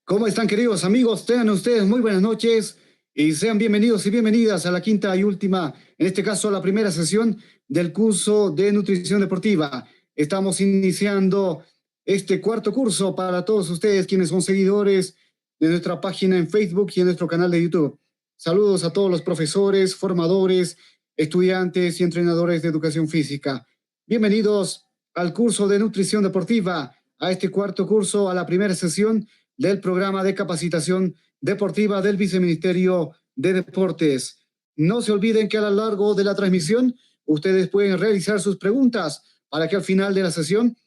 ¿Cómo están, queridos amigos? Tengan ustedes muy buenas noches y sean bienvenidos y bienvenidas a la quinta y última, en este caso la primera sesión del curso de nutrición deportiva. Estamos iniciando este cuarto curso para todos ustedes quienes son seguidores de nuestra página en Facebook y en nuestro canal de YouTube. Saludos a todos los profesores, formadores, estudiantes y entrenadores de educación física. Bienvenidos al curso de nutrición deportiva, a este cuarto curso, a la primera sesión del programa de capacitación deportiva del Viceministerio de Deportes. No se olviden que a lo largo de la transmisión ustedes pueden realizar sus preguntas para que al final de la sesión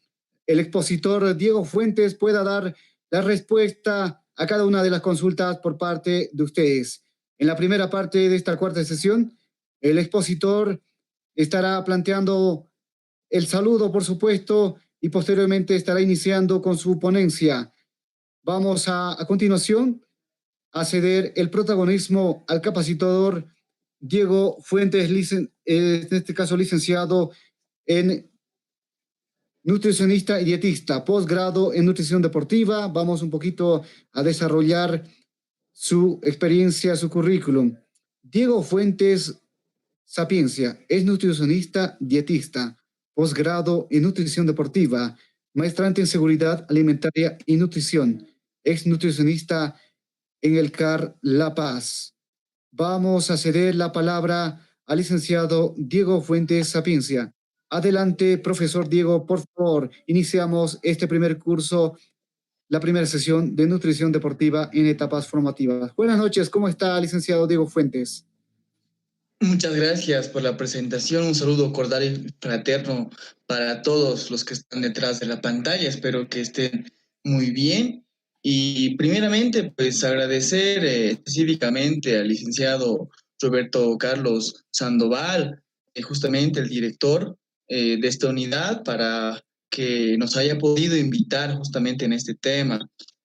el expositor Diego Fuentes pueda dar la respuesta a cada una de las consultas por parte de ustedes. En la primera parte de esta cuarta sesión, el expositor estará planteando el saludo, por supuesto, y posteriormente estará iniciando con su ponencia. Vamos a continuación a ceder el protagonismo al capacitador Diego Fuentes, en este caso licenciado en nutricionista y dietista, posgrado en nutrición deportiva. Vamos un poquito a desarrollar su experiencia, su currículum. Diego Fuentes Sapiencia es nutricionista dietista, posgrado en nutrición deportiva, maestrante en seguridad alimentaria y nutrición, ex nutricionista en el CAR La Paz. Vamos a ceder la palabra al licenciado Diego Fuentes Sapiencia. Adelante, profesor Diego, por favor. Iniciamos este primer curso, la primera sesión de nutrición deportiva en etapas formativas. Buenas noches, ¿cómo está, licenciado Diego Fuentes? Muchas gracias por la presentación. Un saludo cordial y fraterno para todos los que están detrás de la pantalla. Espero que estén muy bien. Y primeramente, pues agradecer específicamente al licenciado Roberto Carlos Sandoval, justamente el director de esta unidad, para que nos haya podido invitar justamente en este tema.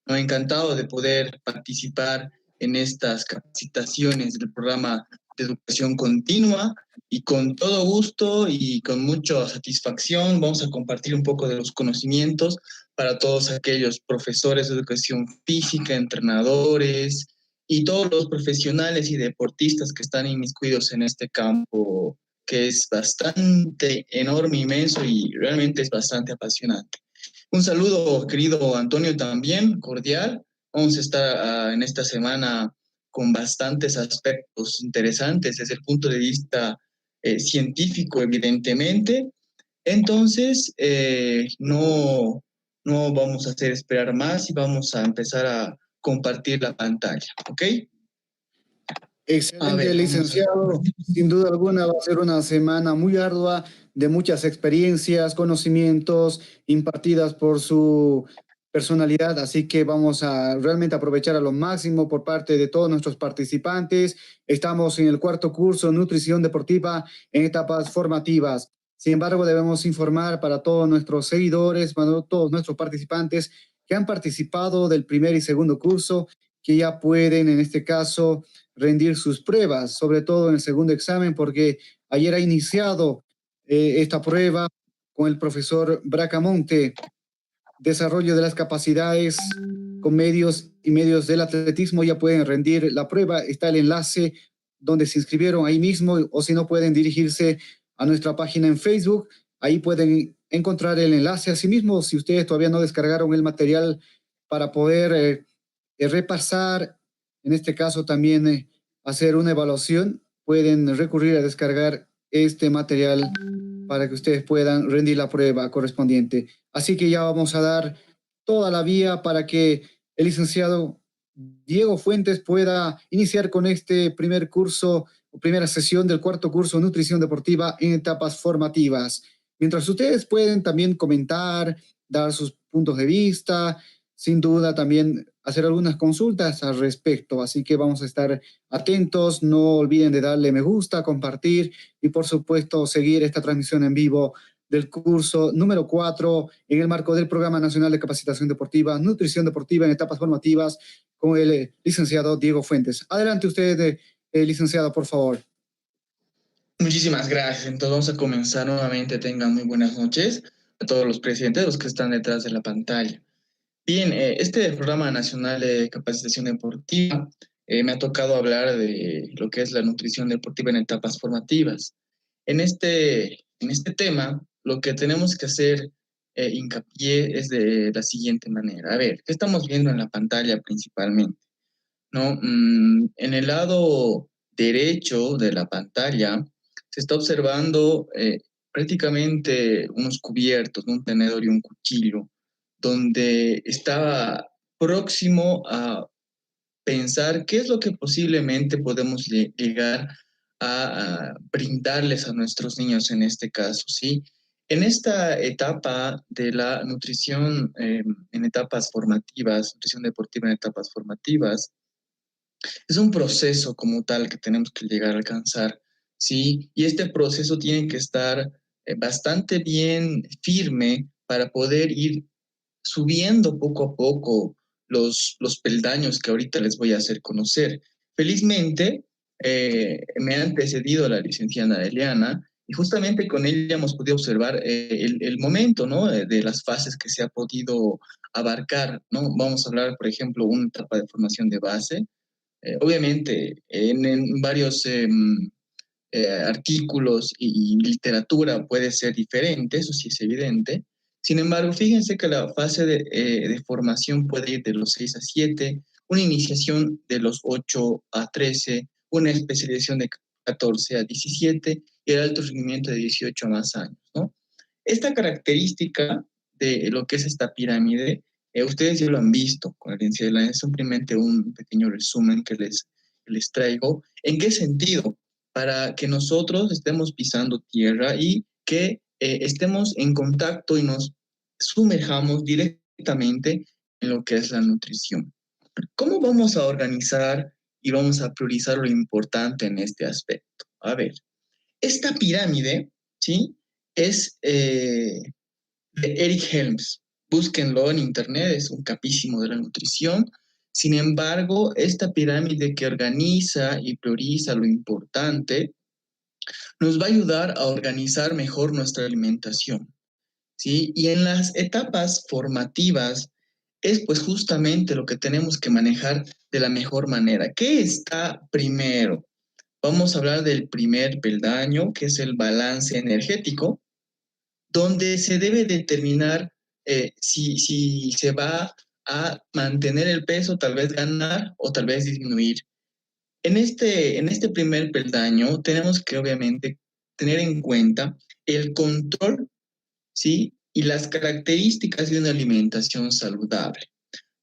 Me ha encantado de poder participar en estas capacitaciones del programa de educación continua, y con todo gusto y con mucha satisfacción vamos a compartir un poco de los conocimientos para todos aquellos profesores de educación física, entrenadores y todos los profesionales y deportistas que están inmiscuidos en este campo, que es bastante enorme, inmenso y realmente es bastante apasionante. Un saludo, querido Antonio, también cordial. Vamos a estar en esta semana con bastantes aspectos interesantes desde el punto de vista científico, evidentemente. Entonces, no vamos a hacer esperar más y vamos a empezar a compartir la pantalla, ¿ok? Excelente, licenciado. Sin duda alguna va a ser una semana muy ardua de muchas experiencias, conocimientos impartidas por su personalidad, así que vamos a realmente aprovechar a lo máximo por parte de todos nuestros participantes. Estamos en el cuarto curso Nutrición Deportiva en etapas formativas. Sin embargo, debemos informar para todos nuestros seguidores, para todos nuestros participantes que han participado del primer y segundo curso, que ya pueden, en este caso, rendir sus pruebas, sobre todo en el segundo examen, porque ayer ha iniciado esta prueba con el profesor Bracamonte, desarrollo de las capacidades con medios y medios del atletismo. Ya pueden rendir la prueba, está el enlace donde se inscribieron ahí mismo, o si no pueden dirigirse a nuestra página en Facebook, ahí pueden encontrar el enlace. Asimismo, si ustedes todavía no descargaron el material para poder repasar, en este caso también hacer una evaluación, pueden recurrir a descargar este material para que ustedes puedan rendir la prueba correspondiente. Así que ya vamos a dar toda la vía para que el licenciado Diego Fuentes pueda iniciar con este primer curso o primera sesión del cuarto curso Nutrición Deportiva en etapas formativas. Mientras ustedes pueden también comentar, dar sus puntos de vista, sin duda también hacer algunas consultas al respecto. Así que vamos a estar atentos. No olviden de darle me gusta, compartir y por supuesto seguir esta transmisión en vivo del curso número 4 en el marco del Programa Nacional de Capacitación Deportiva, Nutrición Deportiva en etapas formativas, con el licenciado Diego Fuentes. Adelante usted, licenciado, por favor. Muchísimas gracias. Entonces vamos a comenzar nuevamente. Tengan muy buenas noches a todos los presentes, los que están detrás de la pantalla. Bien, este programa nacional de capacitación deportiva me ha tocado hablar de lo que es la nutrición deportiva en etapas formativas. En este tema, lo que tenemos que hacer hincapié es de la siguiente manera. A ver, ¿qué estamos viendo en la pantalla principalmente? ¿No? En el lado derecho de la pantalla se está observando prácticamente unos cubiertos, ¿no? Un tenedor y un cuchillo, donde estaba próximo a pensar qué es lo que posiblemente podemos llegar a brindarles a nuestros niños en este caso, ¿sí? En esta etapa de la nutrición en etapas formativas, nutrición deportiva en etapas formativas, es un proceso como tal que tenemos que llegar a alcanzar, ¿sí? Y este proceso tiene que estar bastante bien firme para poder ir subiendo poco a poco los peldaños que ahorita les voy a hacer conocer. Felizmente, me ha antecedido la licenciada Eliana y justamente con ella hemos podido observar el momento, ¿no? De las fases que se ha podido abarcar, ¿no? Vamos a hablar, por ejemplo, una etapa de formación de base. Obviamente, en varios artículos y literatura puede ser diferente, eso sí es evidente. Sin embargo, fíjense que la fase de formación puede ir de los 6 a 7, una iniciación de los 8 a 13, una especialización de 14 a 17 y el alto rendimiento de 18 a más años, ¿no? Esta característica de lo que es esta pirámide, ustedes ya lo han visto con la herencia de la, es simplemente un pequeño resumen que les traigo. ¿En qué sentido? Para que nosotros estemos pisando tierra y que estemos en contacto y nos sumerjamos directamente en lo que es la nutrición. ¿Cómo vamos a organizar y vamos a priorizar lo importante en este aspecto? A ver, esta pirámide, ¿sí? Es de Eric Helms. Búsquenlo en internet, es un capísimo de la nutrición. Sin embargo, esta pirámide que organiza y prioriza lo importante nos va a ayudar a organizar mejor nuestra alimentación, ¿sí? Y en las etapas formativas es pues justamente lo que tenemos que manejar de la mejor manera. ¿Qué está primero? Vamos a hablar del primer peldaño, que es el balance energético, donde se debe determinar si se va a mantener el peso, tal vez ganar o tal vez disminuir. En este primer peldaño tenemos que obviamente tener en cuenta el control, ¿sí? Y las características de una alimentación saludable.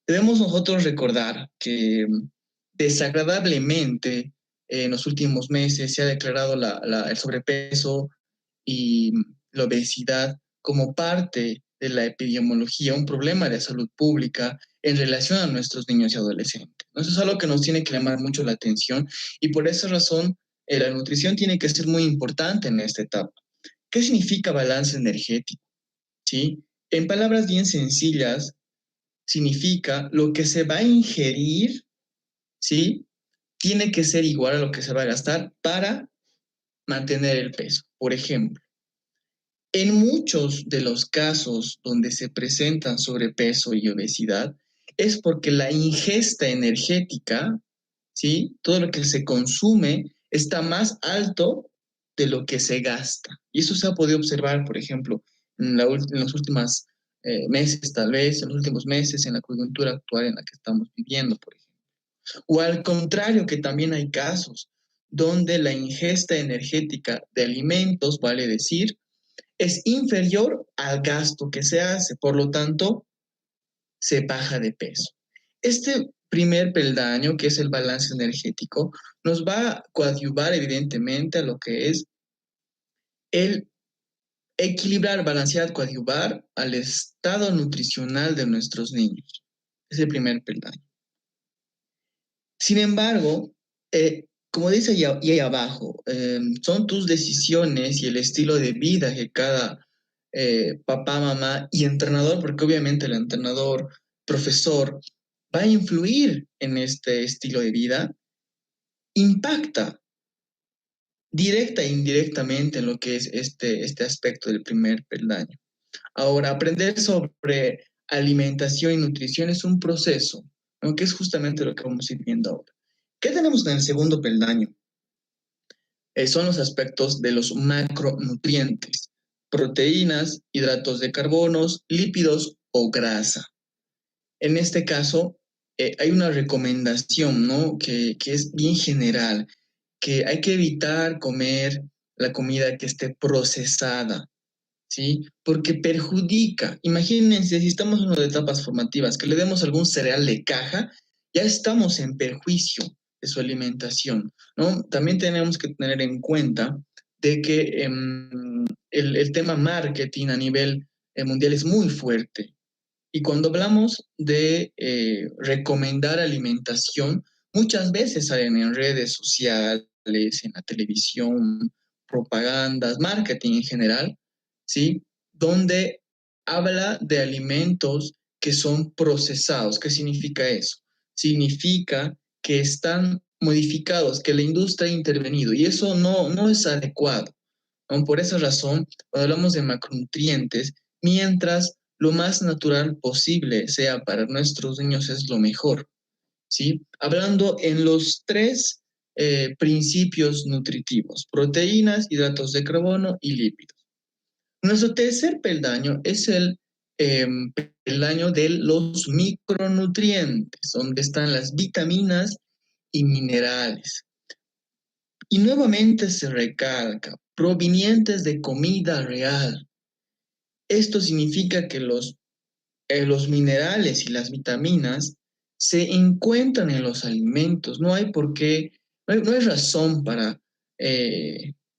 Debemos nosotros recordar que desagradablemente en los últimos meses se ha declarado el sobrepeso y la obesidad como parte de la epidemiología, un problema de salud pública en relación a nuestros niños y adolescentes. Eso es algo que nos tiene que llamar mucho la atención y por esa razón la nutrición tiene que ser muy importante en esta etapa. ¿Qué significa balance energético? ¿Sí? En palabras bien sencillas, significa lo que se va a ingerir, ¿sí? Tiene que ser igual a lo que se va a gastar para mantener el peso. Por ejemplo, en muchos de los casos donde se presentan sobrepeso y obesidad, es porque la ingesta energética, ¿sí? Todo lo que se consume está más alto de lo que se gasta. Y eso se ha podido observar, por ejemplo, en los últimos meses, tal vez, en los últimos meses, en la coyuntura actual en la que estamos viviendo, por ejemplo. O al contrario, que también hay casos donde la ingesta energética de alimentos, vale decir, es inferior al gasto que se hace, por lo tanto, se baja de peso. Este primer peldaño, que es el balance energético, nos va a coadyuvar evidentemente a lo que es el equilibrar, balancear, coadyuvar al estado nutricional de nuestros niños. Es el primer peldaño. Sin embargo, como dice ahí abajo, son tus decisiones y el estilo de vida que cada papá, mamá y entrenador, porque obviamente el entrenador, profesor, va a influir en este estilo de vida, impacta directa e indirectamente en lo que es este aspecto del primer peldaño. Ahora, aprender sobre alimentación y nutrición es un proceso, ¿no? Que es justamente lo que vamos a ir viendo ahora. ¿Qué tenemos en el segundo peldaño? Son los aspectos de los macronutrientes, proteínas, hidratos de carbonos, lípidos o grasa. En este caso, hay una recomendación, ¿no? Que es bien general, que hay que evitar comer la comida que esté procesada, ¿sí? Porque perjudica. Imagínense, si estamos en una de etapas formativas, que le demos algún cereal de caja, ya estamos en perjuicio de su alimentación, ¿no? También tenemos que tener en cuenta de que el tema marketing a nivel mundial es muy fuerte. Y cuando hablamos de recomendar alimentación, muchas veces salen en redes sociales, en la televisión, propagandas, marketing en general, ¿sí? Donde habla de alimentos que son procesados. ¿Qué significa eso? Significa que están modificados, que la industria ha intervenido y eso no es adecuado, ¿no? Por esa razón, cuando hablamos de macronutrientes, mientras lo más natural posible sea para nuestros niños es lo mejor, ¿sí? Hablando en los tres principios nutritivos, proteínas, hidratos de carbono y lípidos. Nuestro tercer peldaño es el eh, peldaño de los micronutrientes, donde están las vitaminas y minerales. Y nuevamente se recalca, provenientes de comida real. Esto significa que los minerales y las vitaminas se encuentran en los alimentos. No hay por qué, no hay razón para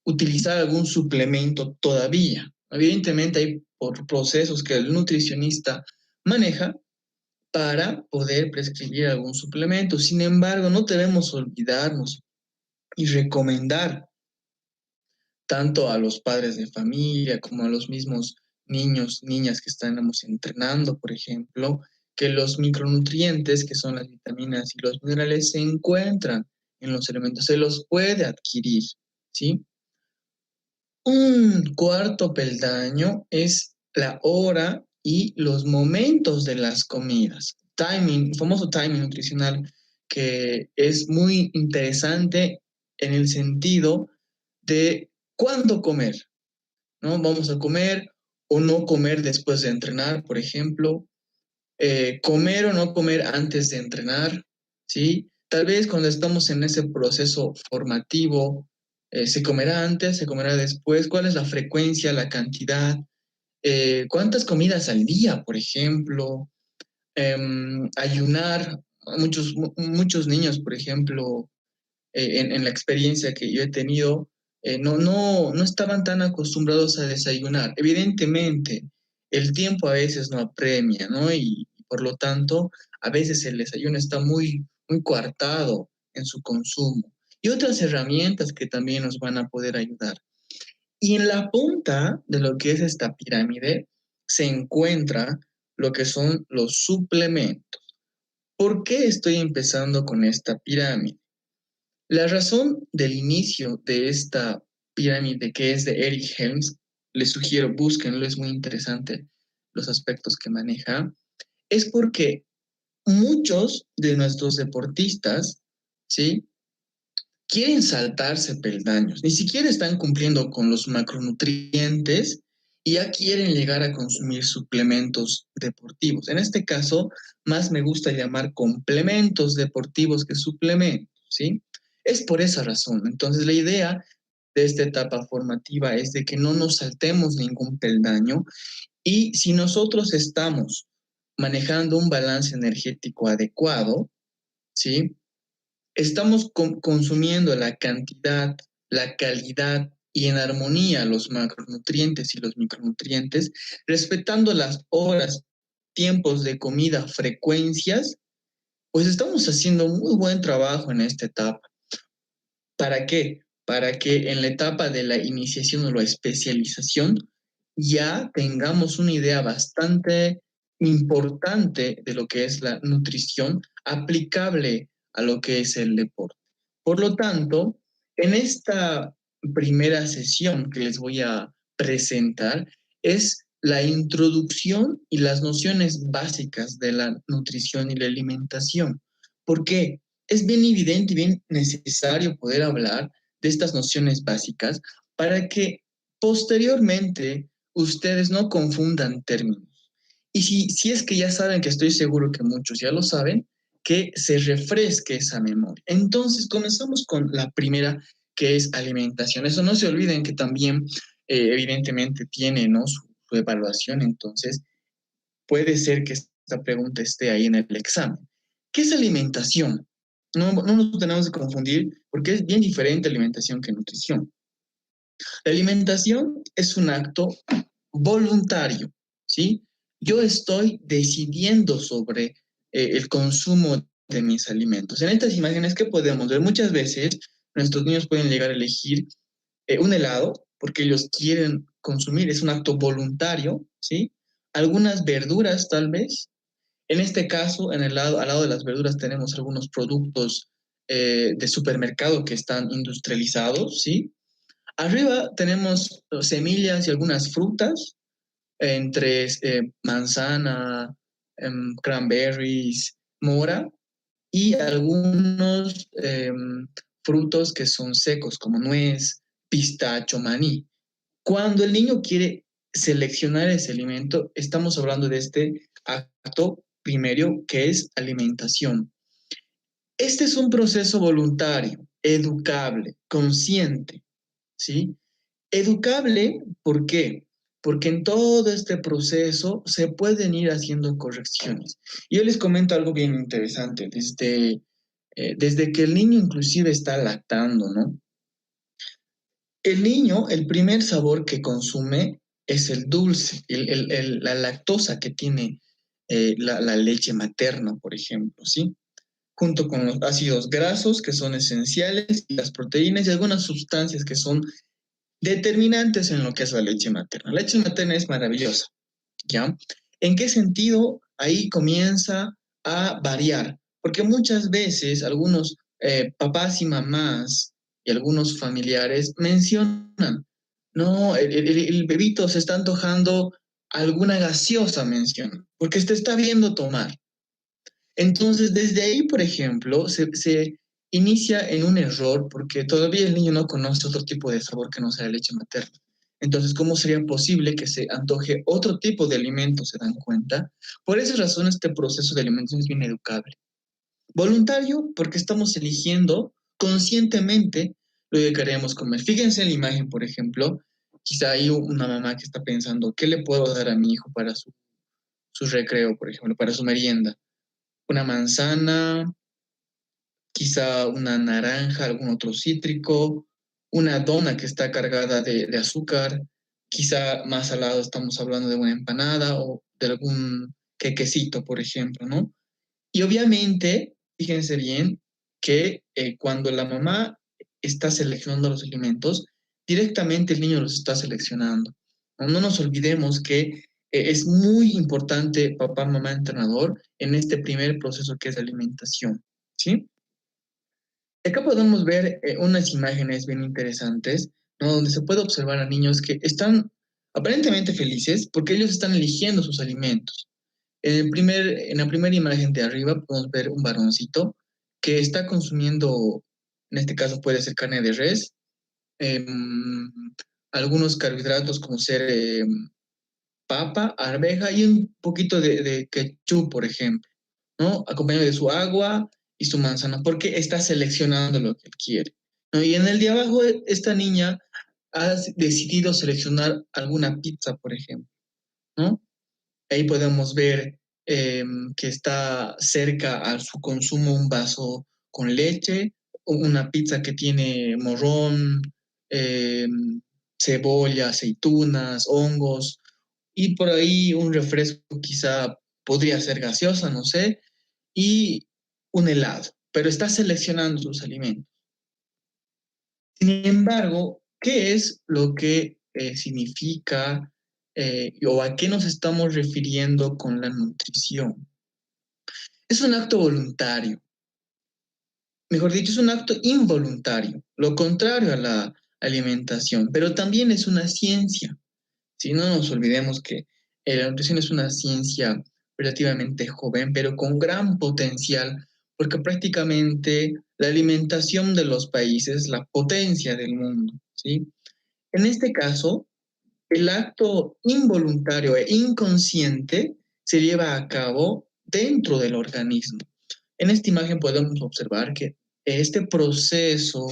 utilizar algún suplemento todavía. Evidentemente hay procesos que el nutricionista maneja para poder prescribir algún suplemento. Sin embargo, no debemos olvidarnos y recomendar tanto a los padres de familia como a los mismos niños, niñas que estamos entrenando, por ejemplo, que los micronutrientes, que son las vitaminas y los minerales, se encuentran en los alimentos, se los puede adquirir, ¿sí? Un cuarto peldaño es la hora y los momentos de las comidas. Timing, famoso timing nutricional, que es muy interesante en el sentido de cuándo comer, ¿no? Vamos a comer o no comer después de entrenar, por ejemplo, comer o no comer antes de entrenar, ¿sí? Tal vez cuando estamos en ese proceso formativo, se comerá antes, se comerá después, cuál es la frecuencia, la cantidad, cuántas comidas al día, por ejemplo, ayunar, muchos niños, por ejemplo, en la experiencia que yo he tenido, no estaban tan acostumbrados a desayunar. Evidentemente, el tiempo a veces no apremia, ¿no? Y por lo tanto, a veces el desayuno está muy coartado en su consumo. Y otras herramientas que también nos van a poder ayudar. Y en la punta de lo que es esta pirámide se encuentra lo que son los suplementos. ¿Por qué estoy empezando con esta pirámide? La razón del inicio de esta pirámide, que es de Eric Helms, les sugiero, búsquenlo, es muy interesante los aspectos que maneja, es porque muchos de nuestros deportistas, ¿sí? Quieren saltarse peldaños, ni siquiera están cumpliendo con los macronutrientes y ya quieren llegar a consumir suplementos deportivos. En este caso, más me gusta llamar complementos deportivos que suplementos, ¿sí? Es por esa razón. Entonces, la idea de esta etapa formativa es de que no nos saltemos ningún peldaño y si nosotros estamos manejando un balance energético adecuado, ¿sí? Estamos consumiendo la cantidad, la calidad y en armonía los macronutrientes y los micronutrientes, respetando las horas, tiempos de comida, frecuencias, pues estamos haciendo un muy buen trabajo en esta etapa. ¿Para qué? Para que en la etapa de la iniciación o la especialización ya tengamos una idea bastante importante de lo que es la nutrición aplicable a lo que es el deporte. Por lo tanto, en esta primera sesión que les voy a presentar es la introducción y las nociones básicas de la nutrición y la alimentación. ¿Por qué? Es bien evidente y bien necesario poder hablar de estas nociones básicas para que posteriormente ustedes no confundan términos. Y si es que ya saben, que estoy seguro que muchos ya lo saben, que se refresque esa memoria. Entonces, comenzamos con la primera, que es alimentación. Eso no se olviden que también, evidentemente, tiene, ¿no?, su evaluación. Entonces, puede ser que esta pregunta esté ahí en el examen. ¿Qué es alimentación? No nos tenemos que confundir porque es bien diferente alimentación que nutrición. La alimentación es un acto voluntario, ¿sí? Yo estoy decidiendo sobre el consumo de mis alimentos. En estas imágenes que podemos ver, muchas veces nuestros niños pueden llegar a elegir un helado porque ellos quieren consumir, es un acto voluntario, ¿sí? Algunas verduras tal vez. En este caso, al lado de las verduras tenemos algunos productos de supermercado que están industrializados, ¿sí? Arriba tenemos semillas y algunas frutas, entre manzana, cranberries, mora, y algunos frutos que son secos, como nuez, pistacho, maní. Cuando el niño quiere seleccionar ese alimento, estamos hablando de este acto primero, que es alimentación. Este es un proceso voluntario, educable, consciente, ¿sí? Educable, ¿por qué? Porque en todo este proceso se pueden ir haciendo correcciones. Y yo les comento algo bien interesante, desde que el niño inclusive está lactando, ¿no? El niño, el primer sabor que consume es el dulce, la lactosa que tiene la leche materna, por ejemplo, ¿sí? Junto con los ácidos grasos que son esenciales, y las proteínas y algunas sustancias que son determinantes en lo que es la leche materna. La leche materna es maravillosa, ¿ya? ¿En qué sentido? Ahí comienza a variar, porque muchas veces algunos papás y mamás y algunos familiares mencionan, no, el bebito se está antojando alguna gaseosa, mencionan, porque te está viendo tomar. Entonces, desde ahí, por ejemplo, se inicia en un error porque todavía el niño no conoce otro tipo de sabor que no sea la leche materna. Entonces, ¿cómo sería posible que se antoje otro tipo de alimento? ¿Se dan cuenta? Por esa razón, este proceso de alimentación es bien educable. Voluntario, porque estamos eligiendo conscientemente lo que queremos comer. Fíjense en la imagen, por ejemplo, quizá hay una mamá que está pensando, ¿qué le puedo dar a mi hijo para su recreo, por ejemplo, para su merienda? Una manzana, quizá una naranja, algún otro cítrico, una dona que está cargada de azúcar, quizá más al lado estamos hablando de una empanada o de algún quequecito, por ejemplo, ¿no? Y obviamente, fíjense bien que cuando la mamá está seleccionando los alimentos, directamente el niño los está seleccionando. No nos olvidemos que es muy importante papá, mamá, entrenador en este primer proceso que es la alimentación, ¿sí? Acá podemos ver unas imágenes bien interesantes, ¿no?, donde se puede observar a niños que están aparentemente felices porque ellos están eligiendo sus alimentos. En la primera imagen de arriba podemos ver un varoncito que está consumiendo, en este caso puede ser carne de res, em, algunos carbohidratos como ser papa, arveja y un poquito de ketchup, por ejemplo, ¿no? Acompañado de su agua y su manzana, porque está seleccionando lo que él quiere, ¿no? Y en el de abajo, esta niña ha decidido seleccionar alguna pizza, por ejemplo, ¿no? Ahí podemos ver que está cerca a su consumo un vaso con leche, una pizza que tiene morrón, eh, cebolla, aceitunas, hongos, y por ahí un refresco quizá podría ser gaseosa, no sé, y un helado, pero está seleccionando sus alimentos. Sin embargo, ¿qué es lo que significa o a qué nos estamos refiriendo con la nutrición? Es un acto voluntario, mejor dicho, es un acto involuntario, lo contrario a la alimentación, pero también es una ciencia. Si no nos olvidemos que La nutrición es una ciencia relativamente joven, pero con gran potencial, porque prácticamente la alimentación de los países, la potencia del mundo, ¿sí? En este caso, el acto involuntario e inconsciente se lleva a cabo dentro del organismo. En esta imagen podemos observar que este proceso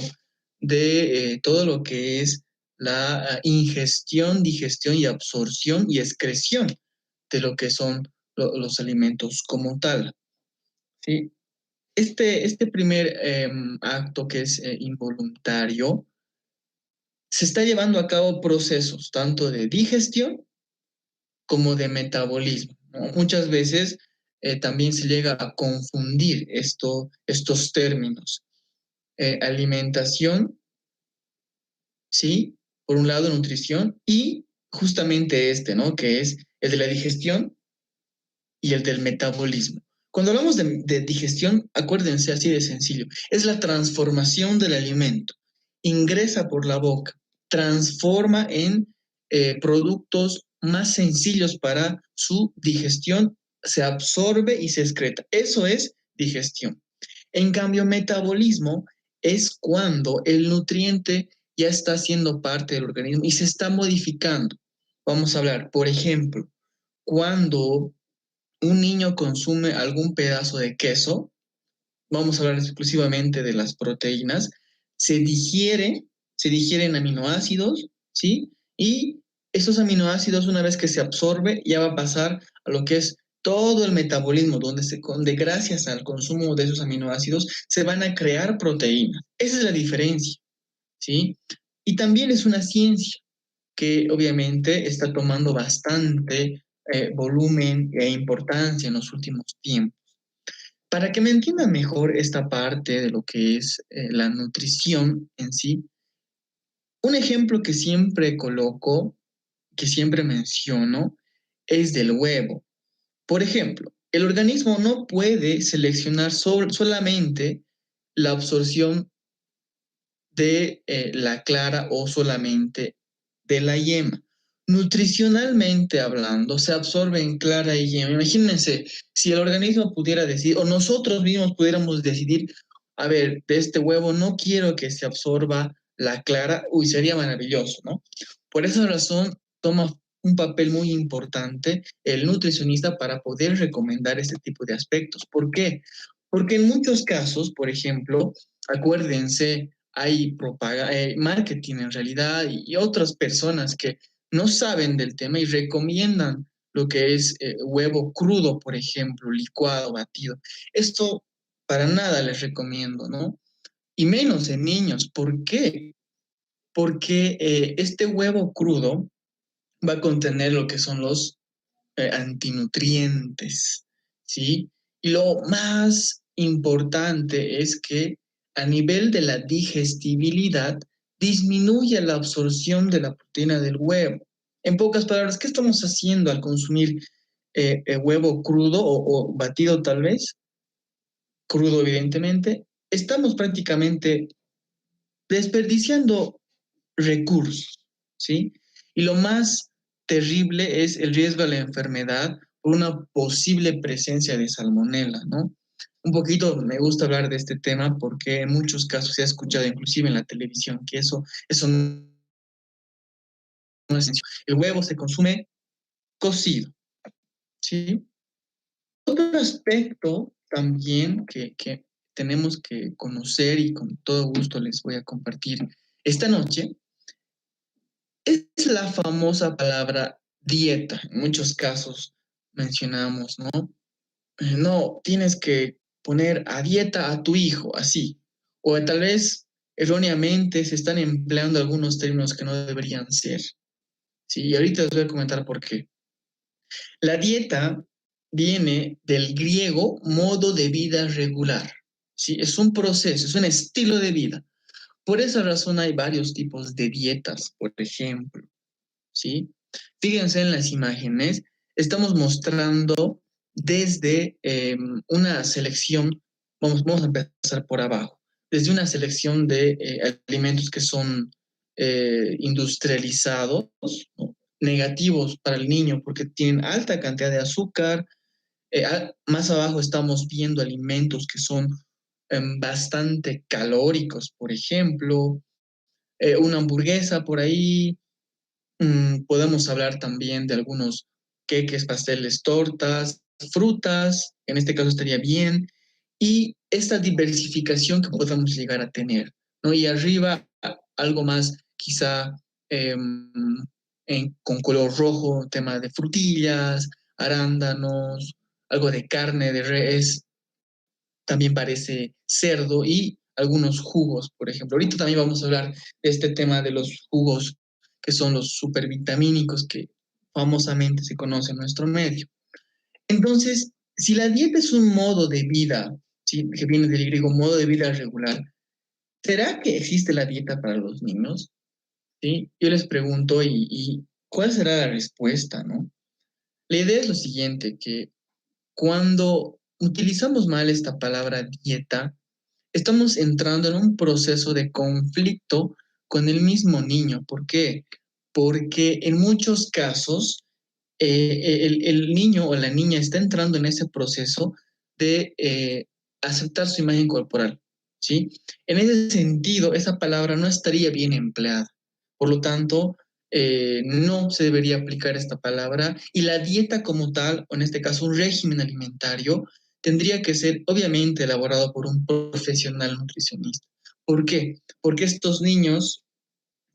de todo lo que es la ingestión, digestión y absorción y excreción de lo que son los alimentos como tal. ¿Sí? Este primer acto que es involuntario, se está llevando a cabo procesos tanto de digestión como de metabolismo, ¿no? Muchas veces también se llega a confundir estos términos. Alimentación, ¿sí? Por un lado, nutrición y justamente ¿no? Que es el de la digestión y el del metabolismo. Cuando hablamos de digestión, acuérdense así de sencillo, es la transformación del alimento. Ingresa por la boca, transforma en productos más sencillos para su digestión, se absorbe y se excreta. Eso es digestión. En cambio, metabolismo es cuando el nutriente ya está siendo parte del organismo y se está modificando. Vamos a hablar, por ejemplo, cuando un niño consume algún pedazo de queso, vamos a hablar exclusivamente de las proteínas, se digiere, se digieren aminoácidos, ¿sí? Y esos aminoácidos, una vez que se absorbe, ya va a pasar a lo que es todo el metabolismo, donde gracias al consumo de esos aminoácidos se van a crear proteínas. Esa es la diferencia, ¿sí? Y también es una ciencia que obviamente está tomando bastante volumen e importancia en los últimos tiempos. Para que me entiendan mejor esta parte de lo que es la nutrición en sí, un ejemplo que siempre coloco, que siempre menciono, es del huevo. Por ejemplo, el organismo no puede seleccionar solamente la absorción de la clara o solamente de la yema. Nutricionalmente hablando, se absorbe en clara y yema. Imagínense, si el organismo pudiera decir, o nosotros mismos pudiéramos decidir, a ver, de este huevo no quiero que se absorba la clara, uy, sería maravilloso, ¿no? Por esa razón, toma un papel muy importante el nutricionista para poder recomendar este tipo de aspectos. ¿Por qué? Porque en muchos casos, por ejemplo, acuérdense, hay marketing en realidad y otras personas que no saben del tema y recomiendan lo que es huevo crudo, por ejemplo, licuado, batido. Esto para nada les recomiendo, ¿no? Y menos en niños. ¿Por qué? Porque este huevo crudo va a contener lo que son los antinutrientes, ¿sí? Y lo más importante es que a nivel de la digestibilidad disminuye la absorción de la proteína del huevo. En pocas palabras, ¿qué estamos haciendo al consumir huevo crudo o batido tal vez? Crudo evidentemente. Estamos prácticamente desperdiciando recursos, ¿sí? Y lo más terrible es el riesgo a la enfermedad por una posible presencia de salmonela, ¿no? Un poquito me gusta hablar de este tema porque en muchos casos se ha escuchado inclusive en la televisión que eso no es sencillo. El huevo se consume cocido, ¿sí? Otro aspecto también que tenemos que conocer y con todo gusto les voy a compartir esta noche es la famosa palabra dieta. En muchos casos mencionamos, ¿no? No, tienes que poner a dieta a tu hijo, así. O tal vez erróneamente se están empleando algunos términos que no deberían ser. Sí, y ahorita les voy a comentar por qué. La dieta viene del griego modo de vida regular. Sí, es un proceso, es un estilo de vida. Por esa razón hay varios tipos de dietas, por ejemplo. ¿Sí? Fíjense en las imágenes, estamos mostrando desde una selección, vamos a empezar por abajo, desde una selección de alimentos que son industrializados, ¿no? negativos para el niño porque tienen alta cantidad de azúcar. Más abajo estamos viendo alimentos que son bastante calóricos, por ejemplo, una hamburguesa por ahí. Podemos hablar también de algunos queques, pasteles, tortas, frutas, en este caso estaría bien, y esta diversificación que podemos llegar a tener, ¿no? Y arriba algo más quizá con color rojo, tema de frutillas, arándanos, algo de carne de res, también parece cerdo y algunos jugos, por ejemplo. Ahorita también vamos a hablar de este tema de los jugos que son los supervitamínicos que famosamente se conoce en nuestro medio. Entonces, si la dieta es un modo de vida, ¿sí? Que viene del griego modo de vida regular, ¿será que existe la dieta para los niños? ¿Sí? Yo les pregunto y ¿cuál será la respuesta, no? La idea es lo siguiente, que cuando utilizamos mal esta palabra dieta, estamos entrando en un proceso de conflicto con el mismo niño. ¿Por qué? Porque en muchos casos el niño o la niña está entrando en ese proceso de aceptar su imagen corporal, ¿sí? En ese sentido, esa palabra no estaría bien empleada. Por lo tanto, no se debería aplicar esta palabra y la dieta como tal, o en este caso un régimen alimentario, tendría que ser obviamente elaborado por un profesional nutricionista. ¿Por qué? Porque estos niños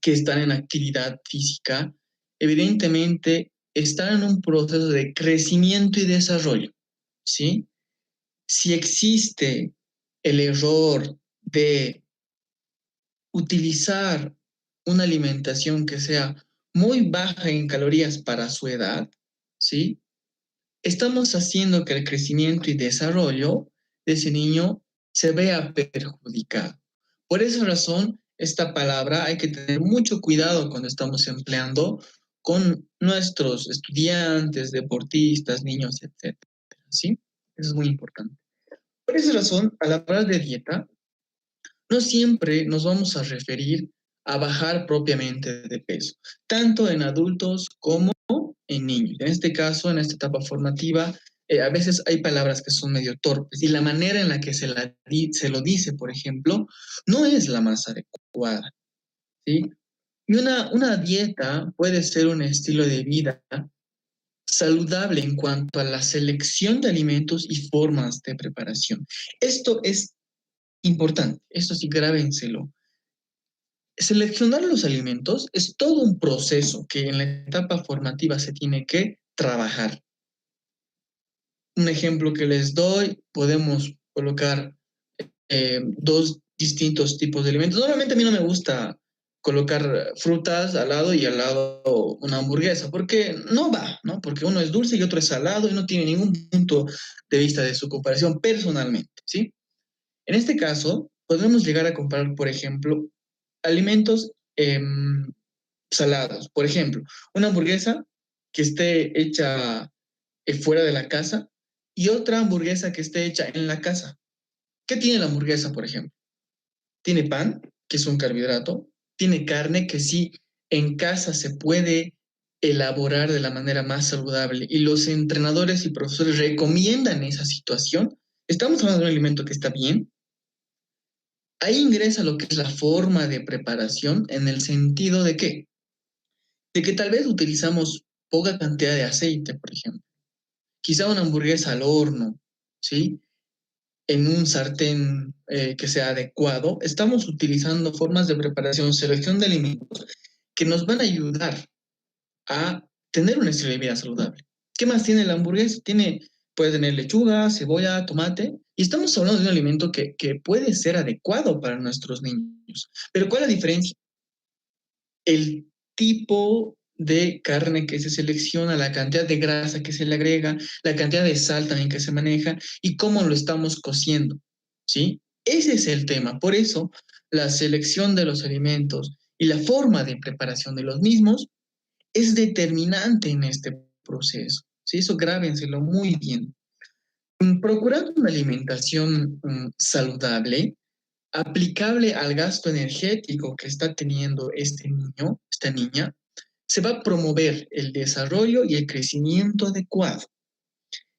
que están en actividad física, evidentemente están en un proceso de crecimiento y desarrollo, ¿sí? Si existe el error de utilizar una alimentación que sea muy baja en calorías para su edad, ¿sí? Estamos haciendo que el crecimiento y desarrollo de ese niño se vea perjudicado. Por esa razón, esta palabra hay que tener mucho cuidado cuando estamos empleando con nuestros estudiantes, deportistas, niños, etcétera. ¿Sí? Eso es muy importante. Por esa razón, al hablar de dieta, no siempre nos vamos a referir a bajar propiamente de peso, tanto en adultos como en niños. En este caso, en esta etapa formativa, a veces hay palabras que son medio torpes y la manera en la que se lo dice, por ejemplo, no es la más adecuada, ¿sí? Y una dieta puede ser un estilo de vida saludable en cuanto a la selección de alimentos y formas de preparación. Esto es importante, esto sí, grábenselo. Seleccionar los alimentos es todo un proceso que en la etapa formativa se tiene que trabajar. Un ejemplo que les doy, podemos colocar dos distintos tipos de alimentos. Normalmente a mí no me gusta colocar frutas al lado y al lado una hamburguesa, porque no va, ¿no? Porque uno es dulce y otro es salado y no tiene ningún punto de vista de su comparación personalmente, ¿sí? En este caso, podemos llegar a comparar, por ejemplo, alimentos salados. Por ejemplo, una hamburguesa que esté hecha fuera de la casa y otra hamburguesa que esté hecha en la casa. ¿Qué tiene la hamburguesa, por ejemplo? Tiene pan, que es un carbohidrato, tiene carne que sí en casa se puede elaborar de la manera más saludable y los entrenadores y profesores recomiendan esa situación. Estamos hablando de un alimento que está bien. Ahí ingresa lo que es la forma de preparación en el sentido de qué, de que tal vez utilizamos poca cantidad de aceite, por ejemplo. Quizá una hamburguesa al horno, ¿sí? En un sartén que sea adecuado, estamos utilizando formas de preparación, selección de alimentos que nos van a ayudar a tener un estilo de vida saludable. ¿Qué más tiene la hamburguesa? Puede tener lechuga, cebolla, tomate, y estamos hablando de un alimento que puede ser adecuado para nuestros niños. Pero ¿cuál es la diferencia? El tipo de carne que se selecciona, la cantidad de grasa que se le agrega, la cantidad de sal también que se maneja y cómo lo estamos cociendo, ¿sí? Ese es el tema. Por eso, la selección de los alimentos y la forma de preparación de los mismos es determinante en este proceso, ¿sí? Eso grábenselo muy bien. Procurando una alimentación saludable, aplicable al gasto energético que está teniendo este niño, esta niña, se va a promover el desarrollo y el crecimiento adecuado.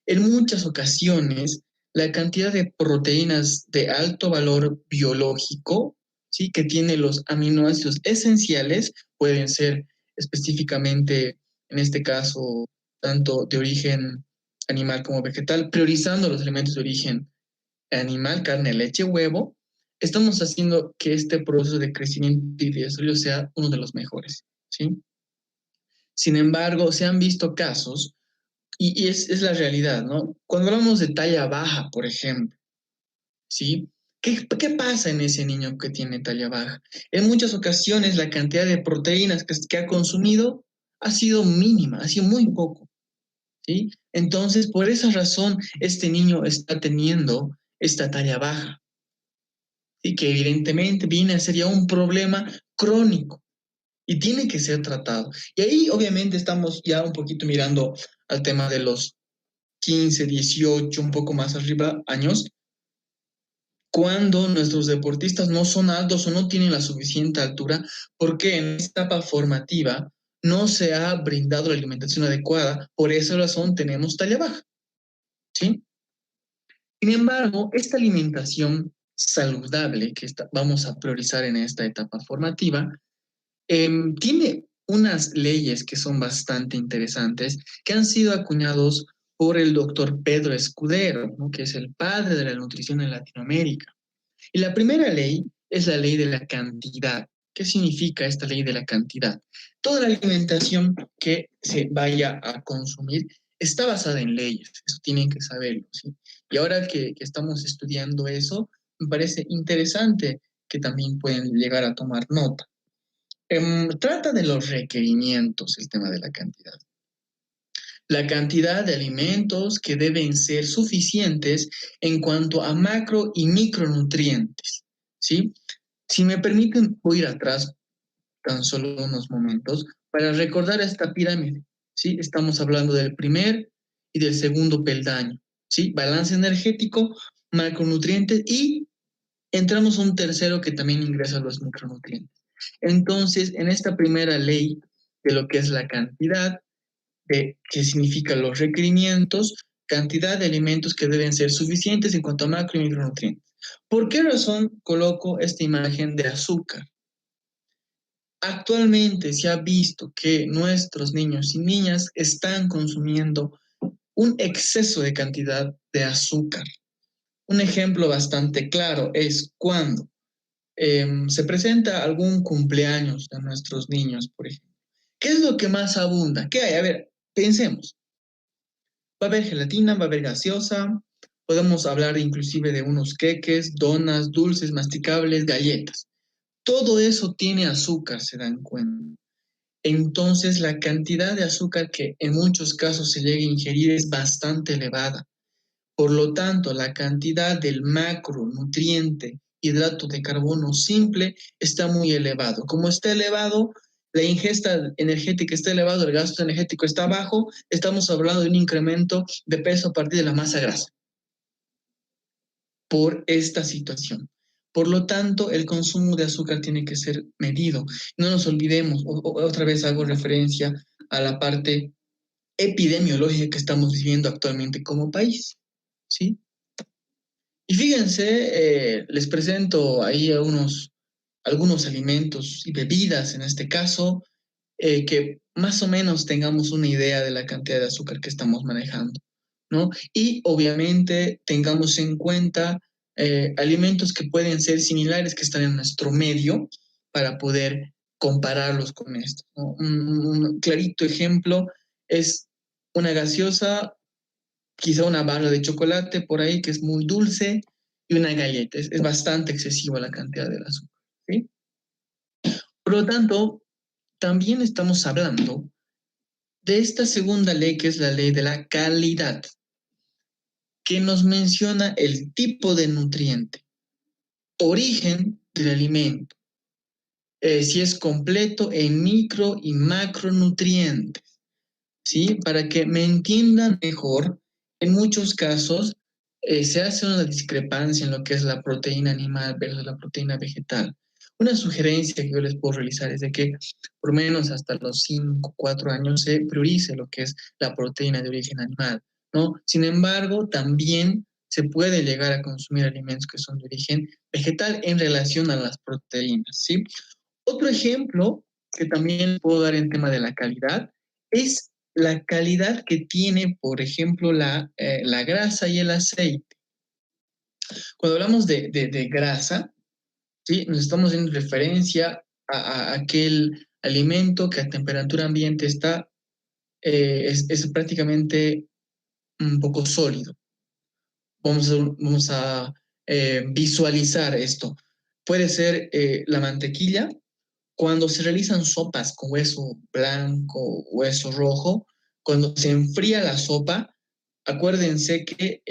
En muchas ocasiones, la cantidad de proteínas de alto valor biológico, ¿sí?, que tienen los aminoácidos esenciales, pueden ser específicamente, en este caso, tanto de origen animal como vegetal, priorizando los alimentos de origen animal, carne, leche, huevo, estamos haciendo que este proceso de crecimiento y de desarrollo sea uno de los mejores, ¿sí? Sin embargo, se han visto casos, y es la realidad, ¿no? Cuando hablamos de talla baja, por ejemplo, ¿sí? ¿Qué pasa en ese niño que tiene talla baja? En muchas ocasiones la cantidad de proteínas que ha consumido ha sido mínima, ha sido muy poco, ¿sí? Entonces, por esa razón, este niño está teniendo esta talla baja, y que evidentemente viene a ser ya un problema crónico y tiene que ser tratado. Y ahí obviamente estamos ya un poquito mirando al tema de los 15, 18, un poco más arriba años, cuando nuestros deportistas no son altos o no tienen la suficiente altura, porque en esta etapa formativa no se ha brindado la alimentación adecuada, por esa razón tenemos talla baja, ¿sí? Sin embargo, esta alimentación saludable que vamos a priorizar en esta etapa formativa tiene unas leyes que son bastante interesantes, que han sido acuñados por el doctor Pedro Escudero, ¿no?, que es el padre de la nutrición en Latinoamérica. Y la primera ley es la ley de la cantidad. ¿Qué significa esta ley de la cantidad? Toda la alimentación que se vaya a consumir está basada en leyes, eso tienen que saberlo, ¿sí? Y ahora que estamos estudiando eso, me parece interesante que también pueden llegar a tomar nota. Trata de los requerimientos, el tema de la cantidad. La cantidad de alimentos que deben ser suficientes en cuanto a macro y micronutrientes, ¿sí? Si me permiten, voy a ir atrás tan solo unos momentos para recordar esta pirámide, ¿sí? Estamos hablando del primer y del segundo peldaño, ¿sí? Balance energético, macronutrientes, y entramos a un tercero que también ingresa los micronutrientes. Entonces, en esta primera ley de lo que es la cantidad, de qué significa los requerimientos, cantidad de alimentos que deben ser suficientes en cuanto a macro y micronutrientes. ¿Por qué razón coloco esta imagen de azúcar? Actualmente se ha visto que nuestros niños y niñas están consumiendo un exceso de cantidad de azúcar. Un ejemplo bastante claro es cuando se presenta algún cumpleaños de nuestros niños, por ejemplo. ¿Qué es lo que más abunda? ¿Qué hay? A ver, pensemos. Va a haber gelatina, va a haber gaseosa, podemos hablar inclusive de unos queques, donas, dulces, masticables, galletas. Todo eso tiene azúcar, se dan cuenta. Entonces, la cantidad de azúcar que en muchos casos se llega a ingerir es bastante elevada. Por lo tanto, la cantidad del macronutriente hidrato de carbono simple está muy elevado. Como está elevado, la ingesta energética está elevado, el gasto energético está bajo, estamos hablando de un incremento de peso a partir de la masa grasa por esta situación. Por lo tanto, el consumo de azúcar tiene que ser medido. No nos olvidemos, otra vez hago referencia a la parte epidemiológica que estamos viviendo actualmente como país, ¿sí? Y fíjense, les presento ahí algunos alimentos y bebidas, en este caso, que más o menos tengamos una idea de la cantidad de azúcar que estamos manejando, ¿no? Y obviamente tengamos en cuenta alimentos que pueden ser similares, que están en nuestro medio, para poder compararlos con esto, ¿no? Un clarito ejemplo es una gaseosa, quizá una barra de chocolate por ahí que es muy dulce, y una galleta. Es bastante excesiva la cantidad de azúcar, ¿sí? Por lo tanto, también estamos hablando de esta segunda ley, que es la ley de la calidad, que nos menciona el tipo de nutriente, origen del alimento, si es completo en micro y macronutrientes, ¿sí? Para que me entiendan mejor, en muchos casos se hace una discrepancia en lo que es la proteína animal versus la proteína vegetal. Una sugerencia que yo les puedo realizar es de que por lo menos hasta los 5 4 años se priorice lo que es la proteína de origen animal, ¿no? Sin embargo, también se puede llegar a consumir alimentos que son de origen vegetal en relación a las proteínas, ¿sí? Otro ejemplo que también puedo dar en tema de la calidad es la calidad que tiene, por ejemplo, la grasa y el aceite. Cuando hablamos de grasa, ¿sí? Nos estamos haciendo referencia a aquel alimento que a temperatura ambiente está, es prácticamente un poco sólido. Vamos a visualizar esto. Puede ser la mantequilla. Cuando se realizan sopas con hueso blanco, hueso rojo, cuando se enfría la sopa, acuérdense que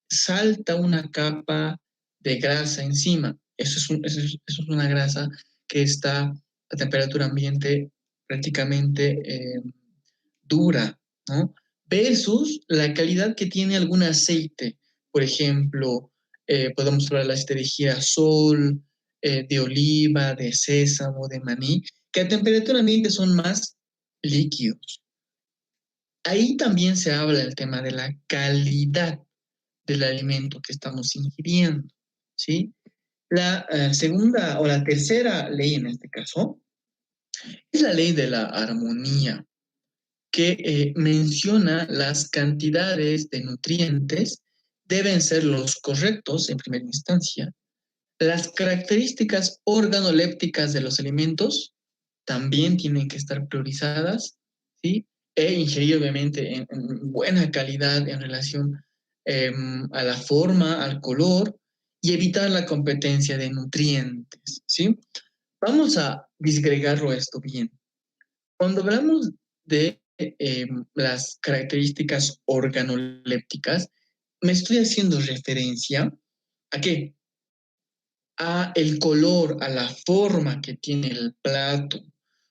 salta una capa de grasa encima. Eso es una grasa que está a temperatura ambiente prácticamente dura, ¿no? Versus la calidad que tiene algún aceite. Por ejemplo, podemos hablar del aceite de girasol, de oliva, de sésamo, de maní, que a temperatura ambiente son más líquidos. Ahí también se habla del tema de la calidad del alimento que estamos ingiriendo, ¿sí? La segunda o la tercera ley en este caso es la ley de la armonía, que menciona las cantidades de nutrientes deben ser los correctos en primera instancia. Las características organolépticas de los alimentos también tienen que estar priorizadas, ¿sí? E ingerir obviamente en buena calidad en relación a la forma, al color y evitar la competencia de nutrientes, ¿sí? Vamos a disgregarlo esto bien. Cuando hablamos de las características organolépticas, me estoy haciendo referencia a qué? A el color, a la forma que tiene el plato.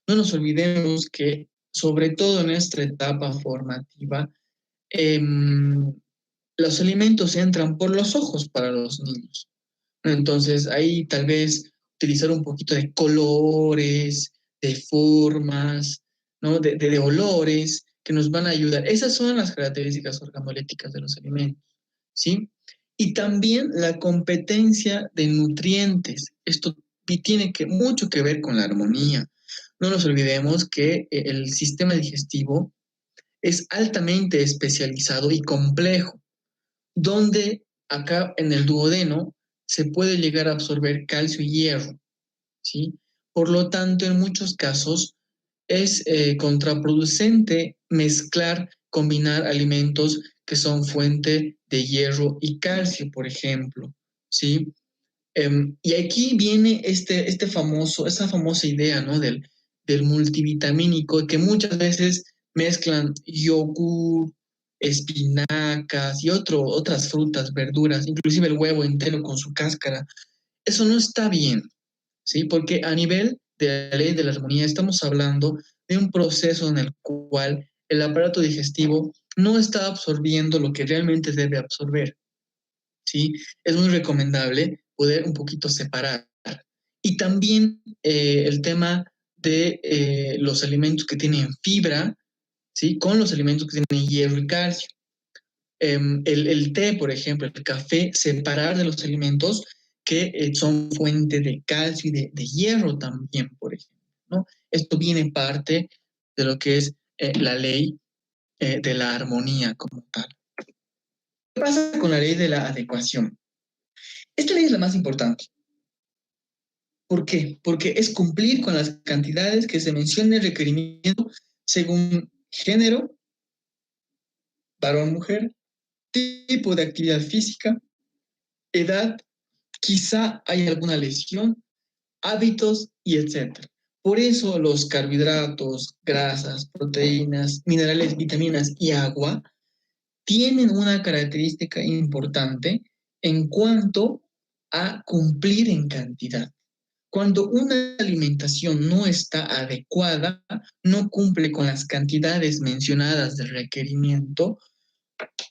No nos olvidemos que, sobre todo en esta etapa formativa, em, los alimentos entran por los ojos para los niños. Entonces, ahí tal vez utilizar un poquito de colores, de formas, ¿no? De olores que nos van a ayudar. Esas son las características organolépticas de los alimentos, ¿sí? Y también la competencia de nutrientes. Esto tiene mucho que ver con la armonía. No nos olvidemos que el sistema digestivo es altamente especializado y complejo, donde acá en el duodeno se puede llegar a absorber calcio y hierro, ¿sí? Por lo tanto, en muchos casos es contraproducente mezclar, combinar alimentos que son fuente de hierro y calcio, por ejemplo, ¿sí? Y aquí viene esa famosa idea, ¿no? Del multivitamínico, que muchas veces mezclan yogur, espinacas y otras frutas, verduras, inclusive el huevo entero con su cáscara. Eso no está bien, ¿sí? Porque a nivel de la ley de la armonía estamos hablando de un proceso en el cual el aparato digestivo no está absorbiendo lo que realmente debe absorber, ¿sí? Es muy recomendable poder un poquito separar. Y también el tema de los alimentos que tienen fibra, ¿sí? Con los alimentos que tienen hierro y calcio. El té, por ejemplo, el café, separar de los alimentos que son fuente de calcio y de hierro también, por ejemplo, ¿no? Esto viene parte de lo que es la ley de la armonía como tal. ¿Qué pasa con la ley de la adecuación? Esta ley es la más importante. ¿Por qué? Porque es cumplir con las cantidades que se menciona en el requerimiento según género, varón-mujer, tipo de actividad física, edad, quizá hay alguna lesión, hábitos y etcétera. Por eso los carbohidratos, grasas, proteínas, minerales, vitaminas y agua tienen una característica importante en cuanto a cumplir en cantidad. Cuando una alimentación no está adecuada, no cumple con las cantidades mencionadas del requerimiento,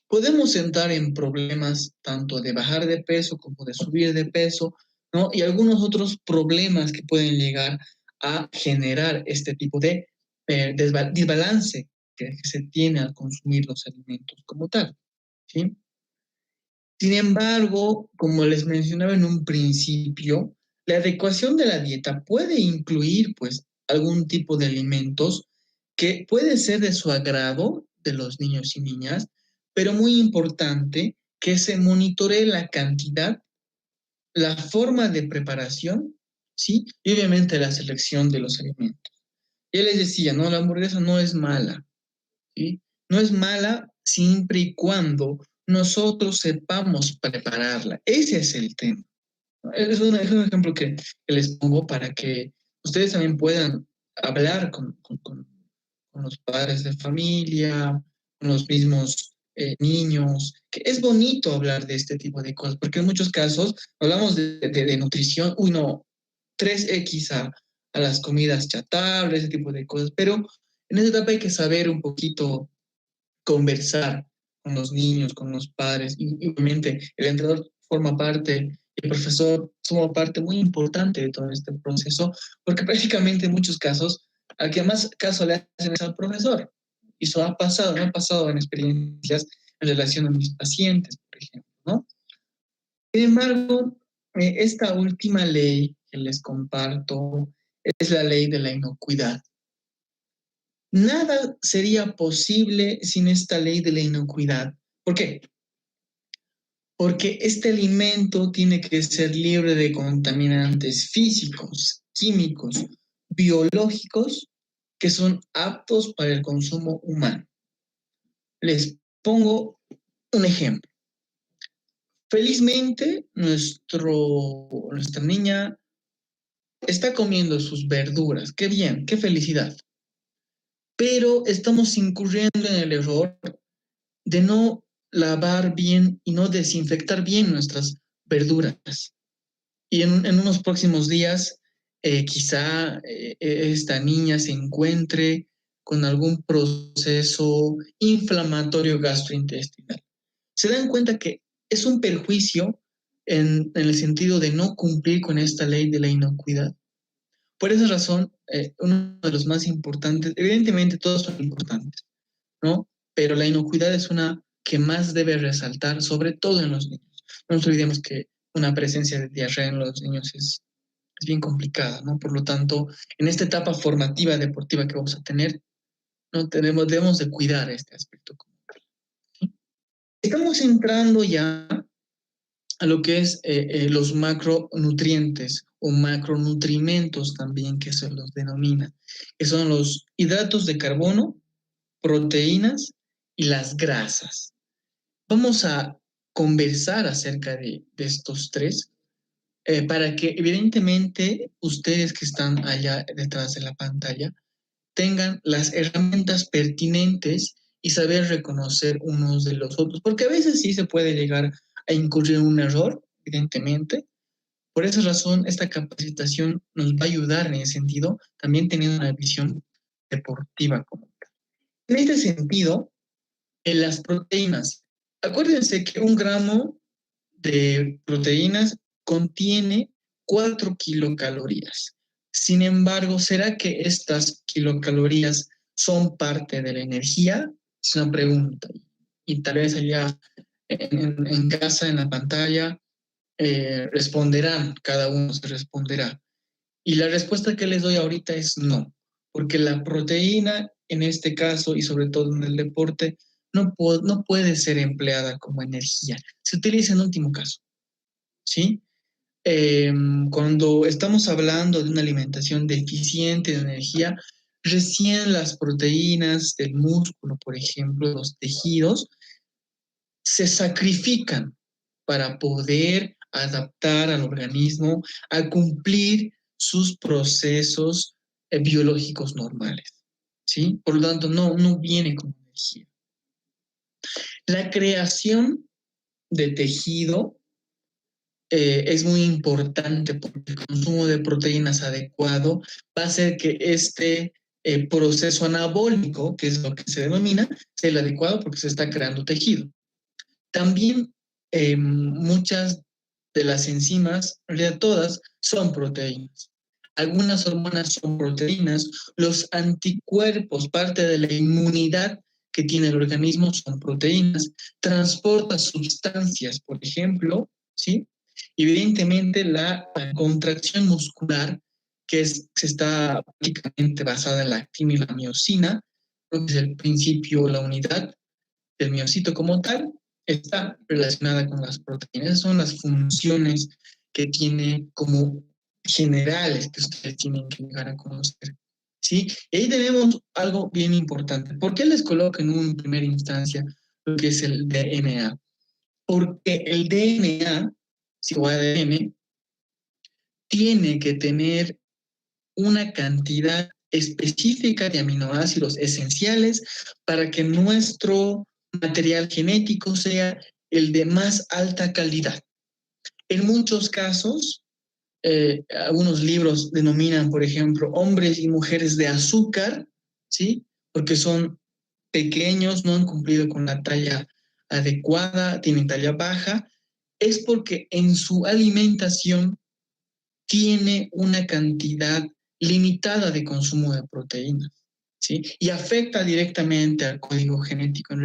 podemos entrar en problemas tanto de bajar de peso como de subir de peso, ¿no? Y algunos otros problemas que pueden llegar a generar este tipo de desbalance que se tiene al consumir los alimentos como tal, ¿sí? Sin embargo, como les mencionaba en un principio, la adecuación de la dieta puede incluir, pues, algún tipo de alimentos que puede ser de su agrado de los niños y niñas, pero muy importante que se monitoree la cantidad, la forma de preparación, ¿sí? Y obviamente la selección de los alimentos. Ya les decía, ¿no? La hamburguesa no es mala, ¿sí? No es mala siempre y cuando nosotros sepamos prepararla. Ese es el tema. Es un ejemplo que les pongo para que ustedes también puedan hablar con los padres de familia, con los mismos niños, que es bonito hablar de este tipo de cosas, porque en muchos casos hablamos de nutrición, uy, no, 3X a las comidas chatarras, ese tipo de cosas, pero en esa etapa hay que saber un poquito conversar con los niños, con los padres, y obviamente el entrenador forma parte, el profesor forma parte muy importante de todo este proceso, porque prácticamente en muchos casos, al que más caso le hacen es al profesor. Y eso ha pasado, me ha pasado en experiencias en relación a mis pacientes, por ejemplo, ¿no? Sin embargo, esta última ley que les comparto es la ley de la inocuidad. Nada sería posible sin esta ley de la inocuidad. ¿Por qué? Porque este alimento tiene que ser libre de contaminantes físicos, químicos, biológicos, que son aptos para el consumo humano. Les pongo un ejemplo. Felizmente, nuestra niña está comiendo sus verduras. Qué bien, qué felicidad. Pero estamos incurriendo en el error de no lavar bien y no desinfectar bien nuestras verduras. Y en unos próximos días, quizá esta niña se encuentre con algún proceso inflamatorio gastrointestinal. Se dan cuenta que es un perjuicio en el sentido de no cumplir con esta ley de la inocuidad. Por esa razón, uno de los más importantes, evidentemente todos son importantes, ¿no? Pero la inocuidad es una que más debe resaltar, sobre todo en los niños. No nos olvidemos que una presencia de diarrea en los niños es bien complicada, ¿no? Por lo tanto, en esta etapa formativa deportiva que vamos a tener, no debemos de cuidar este aspecto. ¿Sí? Estamos entrando ya a lo que es los macronutrientes o macronutrimentos también que se los denomina, que son los hidratos de carbono, proteínas y las grasas. Vamos a conversar acerca de estos tres para que evidentemente ustedes que están allá detrás de la pantalla tengan las herramientas pertinentes y saber reconocer unos de los otros, porque a veces sí se puede llegar a incurrir en un error, evidentemente. Por esa razón, esta capacitación nos va a ayudar en ese sentido, también teniendo una visión deportiva como tal. En este sentido, en las proteínas, acuérdense que 1 gramo de proteínas contiene 4 kilocalorías. Sin embargo, ¿será que estas kilocalorías son parte de la energía? Es una pregunta. Y tal vez allá en casa, en la pantalla, responderán, cada uno se responderá. Y la respuesta que les doy ahorita es no, porque la proteína en este caso y sobre todo en el deporte no puede ser empleada como energía. Se utiliza en último caso, ¿sí? Cuando estamos hablando de una alimentación deficiente de energía, recién las proteínas del músculo, por ejemplo, los tejidos, se sacrifican para poder adaptar al organismo a cumplir sus procesos biológicos normales, ¿sí? Por lo tanto, no viene como energía. La creación de tejido es muy importante porque el consumo de proteínas adecuado va a hacer que este proceso anabólico, que es lo que se denomina, sea el adecuado porque se está creando tejido. También muchas de las enzimas, en realidad todas son proteínas. Algunas hormonas son proteínas, los anticuerpos, parte de la inmunidad que tiene el organismo son proteínas, transporta sustancias, por ejemplo, ¿sí? Evidentemente la contracción muscular, se está prácticamente basada en la actina y la miocina, que es el principio, la unidad del miocito como tal, está relacionada con las proteínas. Esas son las funciones que tiene como generales que ustedes tienen que llegar a conocer. ¿Sí? Y ahí tenemos algo bien importante. ¿Por qué les coloco en primera instancia lo que es el DNA? Porque el DNA, si o ADN, tiene que tener una cantidad específica de aminoácidos esenciales para que nuestro material genético sea el de más alta calidad. En muchos casos, algunos libros denominan, por ejemplo, hombres y mujeres de azúcar, ¿sí? Porque son pequeños, no han cumplido con la talla adecuada, tienen talla baja, es porque en su alimentación tiene una cantidad limitada de consumo de proteínas, ¿sí? Y afecta directamente al código genético en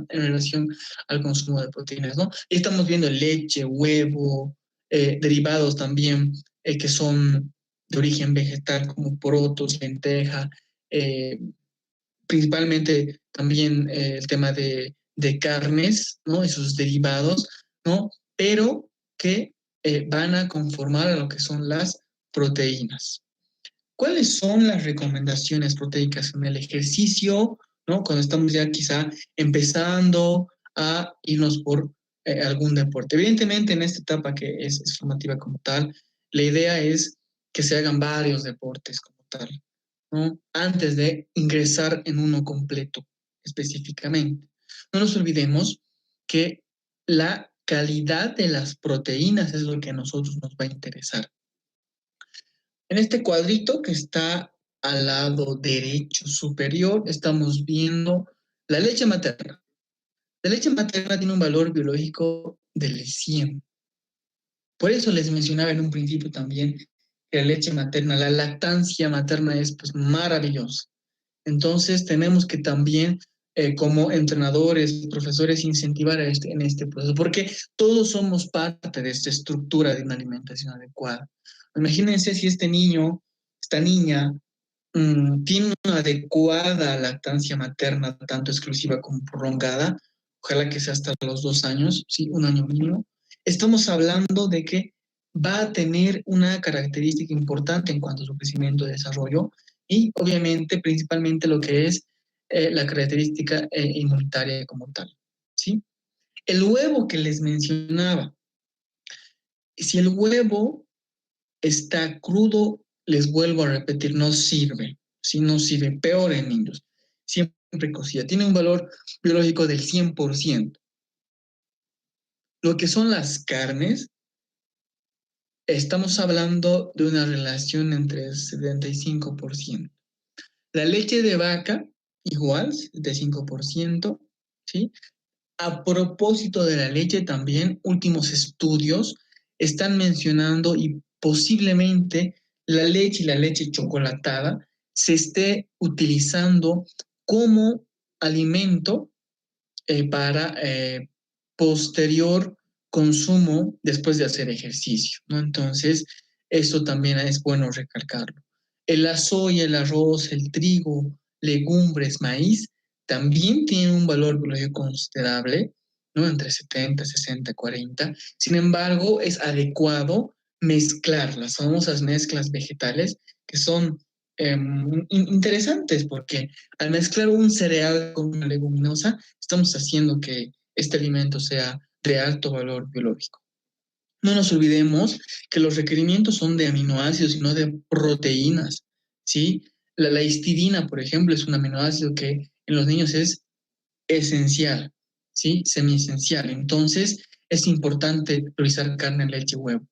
relación al consumo de proteínas, ¿no? Y estamos viendo leche, huevo, derivados también que son de origen vegetal, como porotos, lenteja, eh, principalmente también el tema de carnes, ¿no? Esos derivados, ¿no? Pero que van a conformar a lo que son las proteínas. ¿Cuáles son las recomendaciones proteicas en el ejercicio, ¿no? Cuando estamos ya quizá empezando a irnos por algún deporte? Evidentemente, en esta etapa que es formativa como tal, la idea es que se hagan varios deportes como tal, ¿no? Antes de ingresar en uno completo específicamente. No nos olvidemos que la calidad de las proteínas es lo que a nosotros nos va a interesar. En este cuadrito que está al lado derecho superior, estamos viendo la leche materna. La leche materna tiene un valor biológico del 100. Por eso les mencionaba en un principio también que la leche materna, la lactancia materna es pues maravillosa. Entonces tenemos que también como entrenadores, profesores, incentivar en este proceso, porque todos somos parte de esta estructura de una alimentación adecuada. Imagínense si este niño, esta niña, tiene una adecuada lactancia materna, tanto exclusiva como prolongada, ojalá que sea hasta los 2 años, sí, 1 año mínimo. Estamos hablando de que va a tener una característica importante en cuanto a su crecimiento y desarrollo, y obviamente principalmente lo que es la característica inmunitaria como tal, ¿sí? El huevo que les mencionaba, si el huevo está crudo, les vuelvo a repetir, no sirve, si no sirve, peor en niños, siempre cocida, tiene un valor biológico del 100%. Lo que son las carnes, estamos hablando de una relación entre el 75%. La leche de vaca, igual, de 5%, ¿sí? A propósito de la leche también, últimos estudios están mencionando y posiblemente la leche y la leche chocolatada se esté utilizando como alimento para posterior consumo después de hacer ejercicio, ¿no? Entonces, eso también es bueno recalcarlo. La soya, el arroz, el trigo, legumbres, maíz, también tienen un valor biológico considerable, ¿no? Entre 70, 60, 40. Sin embargo, es adecuado mezclar las famosas mezclas vegetales que son interesantes porque al mezclar un cereal con una leguminosa, estamos haciendo que este alimento sea de alto valor biológico. No nos olvidemos que los requerimientos son de aminoácidos y no de proteínas, ¿sí? La histidina, por ejemplo, es un aminoácido que en los niños es esencial, ¿sí? Semiesencial. Entonces, es importante priorizar carne, leche, huevo.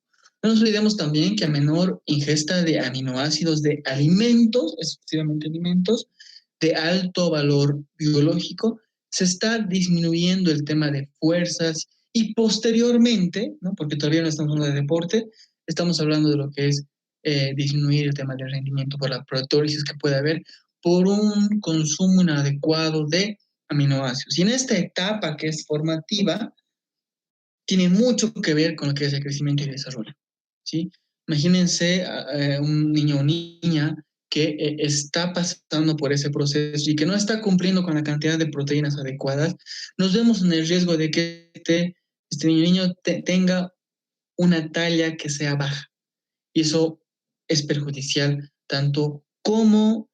No nos olvidemos también que a menor ingesta de aminoácidos de alimentos, exclusivamente alimentos, de alto valor biológico, se está disminuyendo el tema de fuerzas Y posteriormente, ¿no? Porque todavía no estamos hablando de deporte, estamos hablando de lo que es disminuir el tema del rendimiento por la proteólisis que puede haber por un consumo inadecuado de aminoácidos. Y en esta etapa que es formativa, tiene mucho que ver con lo que es el crecimiento y desarrollo, ¿sí? Imagínense un niño o niña que está pasando por ese proceso y que no está cumpliendo con la cantidad de proteínas adecuadas, nos vemos en el riesgo de que este niño, tenga una talla que sea baja. Y eso es perjudicial tanto como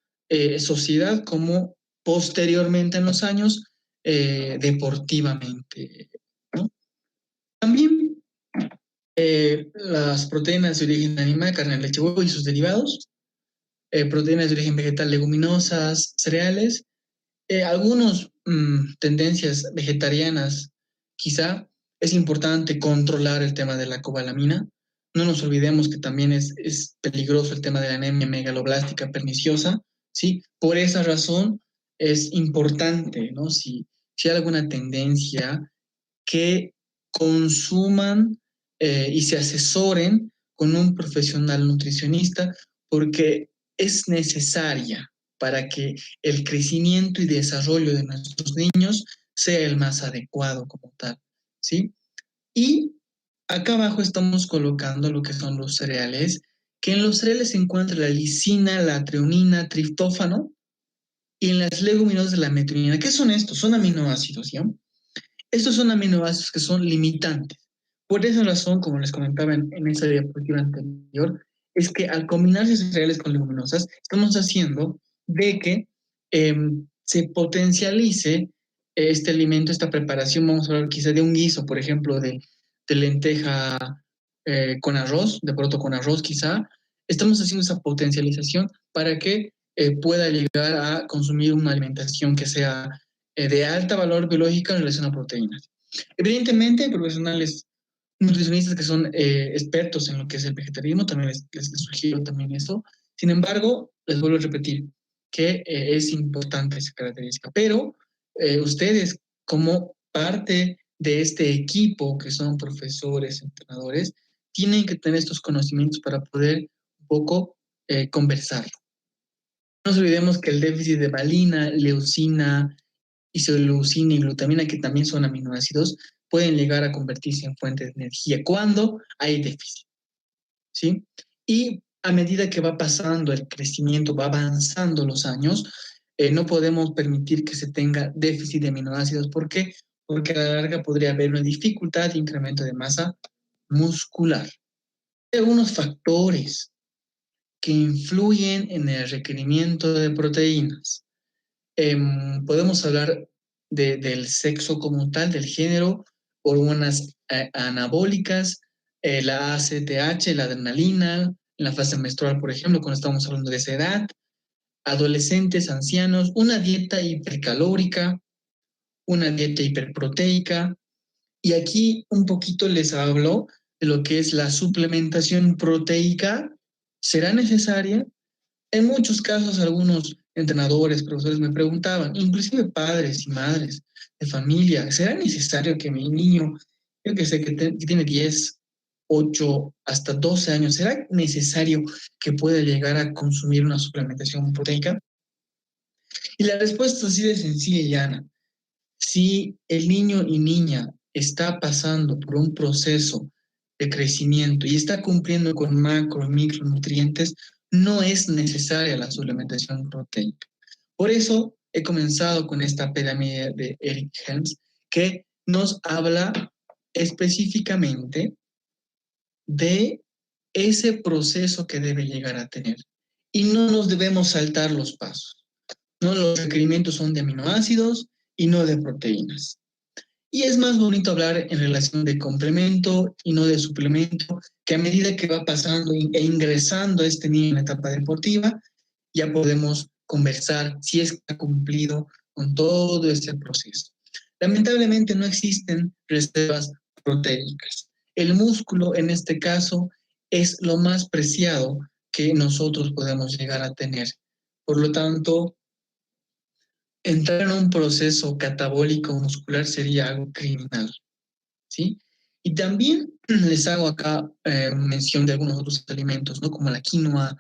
sociedad como posteriormente en los años deportivamente, ¿no? También las proteínas de origen animal, carne, leche, huevo y sus derivados, proteínas de origen vegetal, leguminosas, cereales, algunas tendencias vegetarianas, quizá es importante controlar el tema de la cobalamina. No nos olvidemos que también es peligroso el tema de la anemia megaloblástica perniciosa, ¿sí? Por esa razón es importante, ¿no? Si hay alguna tendencia que consuman y se asesoren con un profesional nutricionista porque es necesaria para que el crecimiento y desarrollo de nuestros niños sea el más adecuado como tal, ¿sí? Y acá abajo estamos colocando lo que son los cereales, que en los cereales se encuentra la lisina, la treonina, triptófano, y en las leguminosas la metionina. ¿Qué son estos? Son aminoácidos, ¿ya? Estos son aminoácidos que son limitantes. Por esa razón, como les comentaba en esa diapositiva anterior, es que al combinarse cereales con leguminosas, estamos haciendo de que se potencialice este alimento, esta preparación. Vamos a hablar quizá de un guiso, por ejemplo, de lenteja con arroz, de poroto con arroz quizá. Estamos haciendo esa potencialización para que pueda llegar a consumir una alimentación que sea de alta valor biológico en relación a proteínas. Evidentemente, hay profesionales nutricionistas que son expertos en lo que es el vegetarianismo, también les sugiero también eso. Sin embargo, les vuelvo a repetir que es importante esa característica, pero ustedes como parte de este equipo, que son profesores, entrenadores, tienen que tener estos conocimientos para poder un poco conversar. No nos olvidemos que el déficit de valina, leucina, isoleucina y glutamina, que también son aminoácidos, pueden llegar a convertirse en fuentes de energía cuando hay déficit, ¿sí? Y a medida que va pasando el crecimiento, va avanzando los años, no podemos permitir que se tenga déficit de aminoácidos. ¿Por qué? Porque a la larga podría haber una dificultad de incremento de masa muscular. Hay algunos factores que influyen en el requerimiento de proteínas. Podemos hablar del sexo como tal, del género, hormonas anabólicas, la ACTH, la adrenalina, en la fase menstrual, por ejemplo, cuando estamos hablando de esa edad, adolescentes, ancianos, una dieta hipercalórica, una dieta hiperproteica. Y aquí un poquito les hablo de lo que es la suplementación proteica. ¿Será necesaria? En muchos casos, algunos entrenadores, profesores me preguntaban, inclusive padres y madres de familia, ¿será necesario que mi niño, yo que sé, que tiene 10, 8, hasta 12 años, ¿será necesario que pueda llegar a consumir una suplementación proteica? Y la respuesta es así de sencilla y llana. Si el niño y niña está pasando por un proceso de crecimiento y está cumpliendo con macro y micronutrientes, no es necesaria la suplementación proteica. Por eso he comenzado con esta pirámide de Eric Helms, que nos habla específicamente de ese proceso que debe llegar a tener. Y no nos debemos saltar los pasos. No, los requerimientos son de aminoácidos y no de proteínas. Y es más bonito hablar en relación de complemento y no de suplemento, que a medida que va pasando e ingresando este niño en la etapa deportiva, ya podemos conversar si es que ha cumplido con todo este proceso. Lamentablemente no existen reservas proteicas. El músculo, en este caso, es lo más preciado que nosotros podemos llegar a tener. Por lo tanto, entrar en un proceso catabólico muscular sería algo criminal, ¿sí? Y también les hago acá mención de algunos otros alimentos, ¿no? Como la quinoa,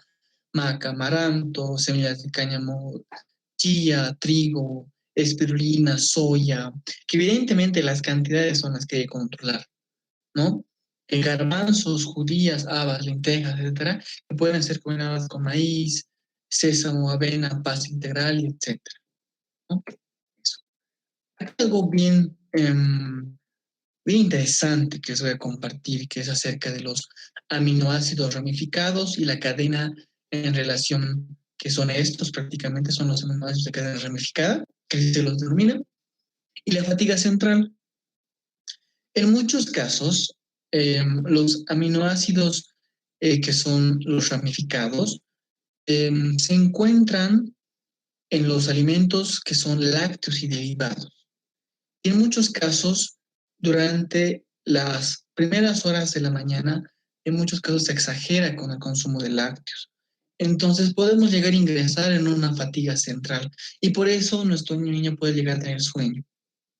maca, amaranto, semillas de cáñamo, chía, trigo, espirulina, soya, que evidentemente las cantidades son las que hay que controlar, ¿no? Garbanzos, judías, habas, lentejas, etcétera, que pueden ser combinadas con maíz, sésamo, avena, pasta integral, etcétera, ¿no? Eso. Hay algo bien interesante que les voy a compartir, que es acerca de los aminoácidos ramificados y la cadena en relación, que son estos prácticamente, son los aminoácidos de cadena ramificada, que así se los denomina, y la fatiga central. En muchos casos, los aminoácidos que son los ramificados se encuentran en los alimentos que son lácteos y derivados. Y en muchos casos, durante las primeras horas de la mañana, en muchos casos se exagera con el consumo de lácteos. Entonces podemos llegar a ingresar en una fatiga central y por eso nuestro niño puede llegar a tener sueño,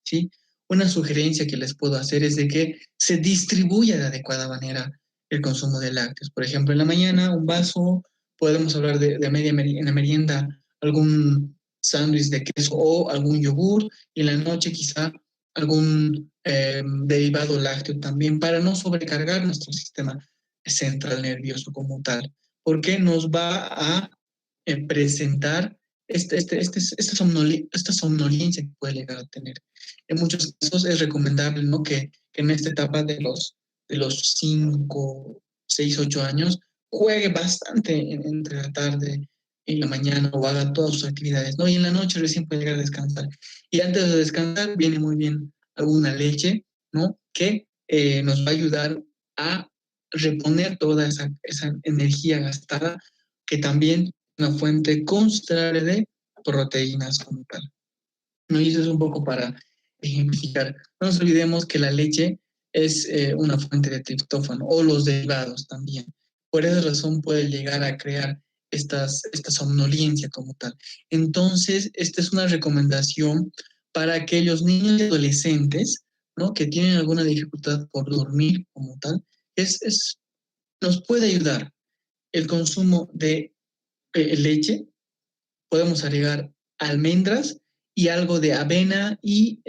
¿sí? Una sugerencia que les puedo hacer es de que se distribuya de adecuada manera el consumo de lácteos. Por ejemplo, en la mañana un vaso, podemos hablar de en la merienda algún sándwich de queso o algún yogur, y en la noche quizá algún derivado lácteo también, para no sobrecargar nuestro sistema central nervioso como tal, porque nos va a presentar esta somnolencia que puede llegar a tener. En muchos casos es recomendable, ¿no? Que en esta etapa de los 5, 6, 8 años juegue bastante entre la tarde y la mañana, o haga todas sus actividades, ¿no? Y en la noche recién puede llegar a descansar. Y antes de descansar viene muy bien alguna leche, ¿no? Que nos va a ayudar a reponer toda esa energía gastada, que también es una fuente considerable de proteínas como tal. ¿No? Y eso es un poco para ejemplificar. No nos olvidemos que la leche es una fuente de triptófano, o los derivados también. Por esa razón puede llegar a crear esta somnolencia como tal. Entonces, esta es una recomendación para aquellos niños y adolescentes, ¿no? Que tienen alguna dificultad por dormir como tal. Nos puede ayudar el consumo de leche. Podemos agregar almendras y algo de avena y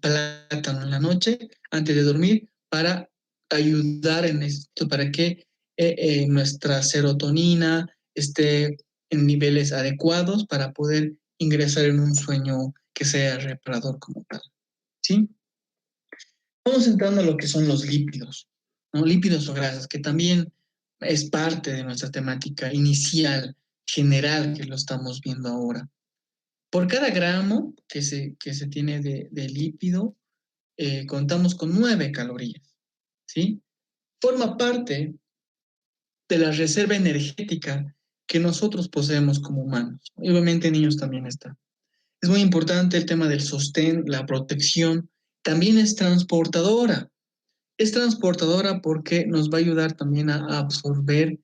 plátano en la noche antes de dormir, para ayudar en esto, para que nuestra serotonina esté en niveles adecuados para poder ingresar en un sueño que sea reparador como tal, ¿sí? Vamos entrando a lo que son los lípidos, ¿no? Lípidos o grasas, que también es parte de nuestra temática inicial, general, que lo estamos viendo ahora. Por cada gramo que se tiene de lípido, contamos con 9 calorías, ¿sí? Forma parte de la reserva energética que nosotros poseemos como humanos. Y obviamente en niños también está. Es muy importante el tema del sostén, la protección. También es transportadora. Es transportadora porque nos va a ayudar también a absorber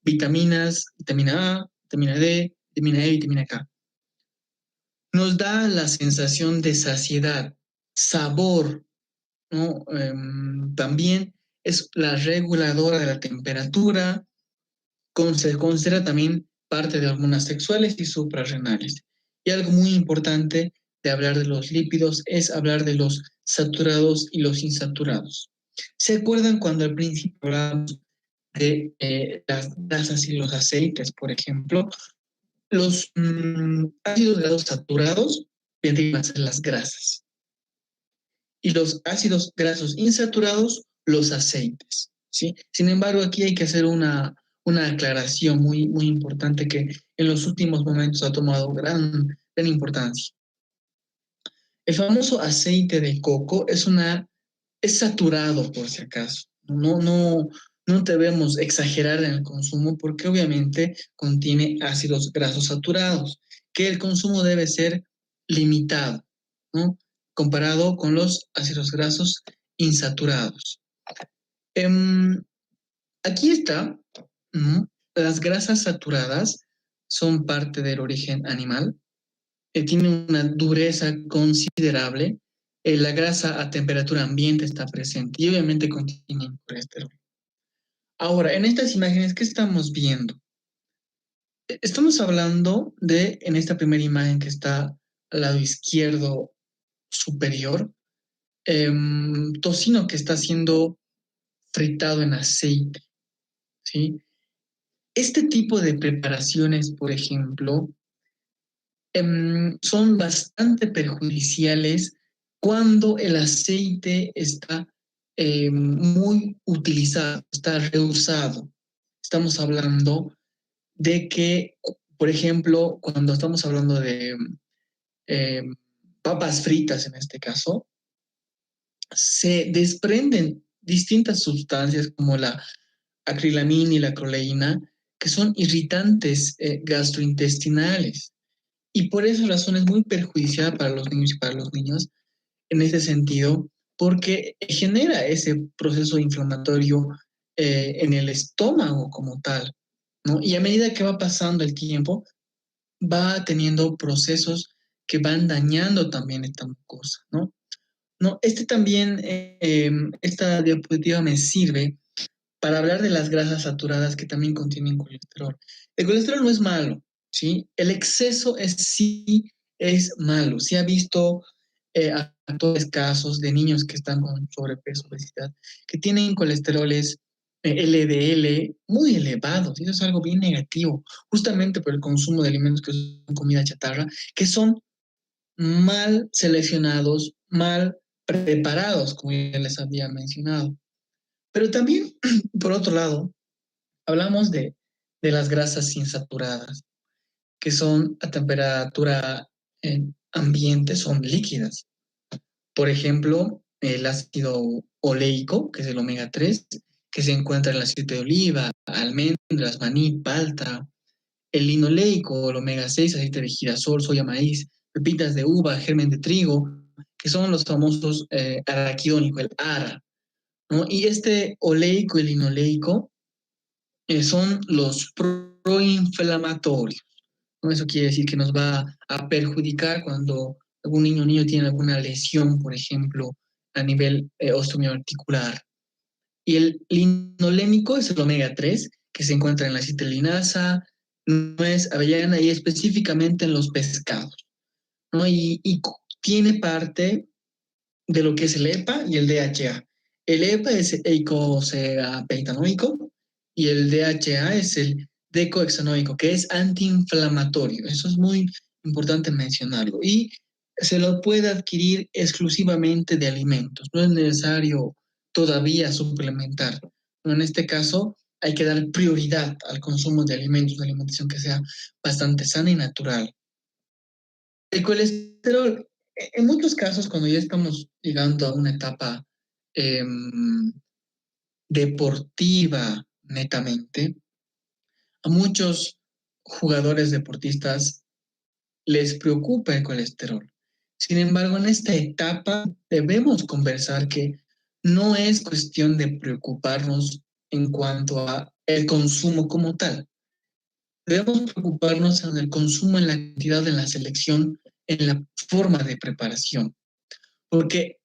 vitaminas, vitamina A, vitamina D, vitamina E y vitamina K. Nos da la sensación de saciedad, sabor, ¿no? También es la reguladora de la temperatura, se considera también parte de hormonas sexuales y suprarrenales. Y algo muy importante de hablar de los lípidos es hablar de los saturados y los insaturados. ¿Se acuerdan cuando al principio hablábamos de las grasas y los aceites, por ejemplo? Los ácidos grasos saturados vendrían a ser las grasas, y los ácidos grasos insaturados, los aceites, ¿sí? Sin embargo, aquí hay que hacer una aclaración muy importante, que en los últimos momentos ha tomado gran importancia. El famoso aceite de coco es saturado, por si acaso. No debemos exagerar en el consumo, porque obviamente contiene ácidos grasos saturados, que el consumo debe ser limitado, ¿no? Comparado con los ácidos grasos insaturados. Em, Aquí está, ¿no? Las grasas saturadas son parte del origen animal, tienen una dureza considerable, la grasa a temperatura ambiente está presente y obviamente contiene colesterol. Ahora, en estas imágenes, ¿qué estamos viendo? Estamos hablando de, en esta primera imagen que está al lado izquierdo superior, tocino que está siendo fritado en aceite, ¿sí? Este tipo de preparaciones, por ejemplo, son bastante perjudiciales cuando el aceite está muy utilizado, está reusado. Estamos hablando de que, por ejemplo, cuando estamos hablando de eh, papas fritas en este caso, se desprenden distintas sustancias como la acrilamina y la proleína, que son irritantes gastrointestinales. Y por esa razón es muy perjudicial para los niños y para los niños en ese sentido, porque genera ese proceso inflamatorio en el estómago como tal, ¿no? Y a medida que va pasando el tiempo, va teniendo procesos que van dañando también esta mucosa, ¿no? No, este también, esta diapositiva me sirve para hablar de las grasas saturadas que también contienen colesterol. El colesterol no es malo, ¿sí? El exceso sí es malo. Se ha visto actuales casos de niños que están con sobrepeso, obesidad, que tienen colesteroles LDL muy elevados. Y eso es algo bien negativo, justamente por el consumo de alimentos que son comida chatarra, que son mal seleccionados, mal preparados, como ya les había mencionado. Pero también, por otro lado, hablamos de las grasas insaturadas, que son a temperatura ambiente, son líquidas. Por ejemplo, el ácido oleico, que es el omega 3, que se encuentra en el aceite de oliva, almendras, maní, palta. El linoleico, el omega 6, aceite de girasol, soya, maíz, pepitas de uva, germen de trigo, que son los famosos araquidónicos, el ARA, ¿no? Y este oleico y linoleico son los proinflamatorios, ¿no? Eso quiere decir que nos va a perjudicar cuando algún niño o niño tiene alguna lesión, por ejemplo, a nivel osteoarticular. Y el linolénico es el omega 3 que se encuentra en la citrullinasa, nuez, avellana y específicamente en los pescados, ¿no? Y tiene parte de lo que es el EPA y el DHA. El EPA es eicosapentaenoico y el DHA es el decohexanoico, que es antiinflamatorio. Eso es muy importante mencionarlo. Y se lo puede adquirir exclusivamente de alimentos. No es necesario todavía suplementar. En este caso, hay que dar prioridad al consumo de alimentos, de alimentación que sea bastante sana y natural. El colesterol, en muchos casos, cuando ya estamos llegando a una etapa eh, deportiva netamente, a muchos jugadores deportistas les preocupa el colesterol. Sin embargo, en esta etapa debemos conversar que no es cuestión de preocuparnos en cuanto a el consumo como tal. Debemos preocuparnos en el consumo, en la cantidad, en la selección, en la forma de preparación, porque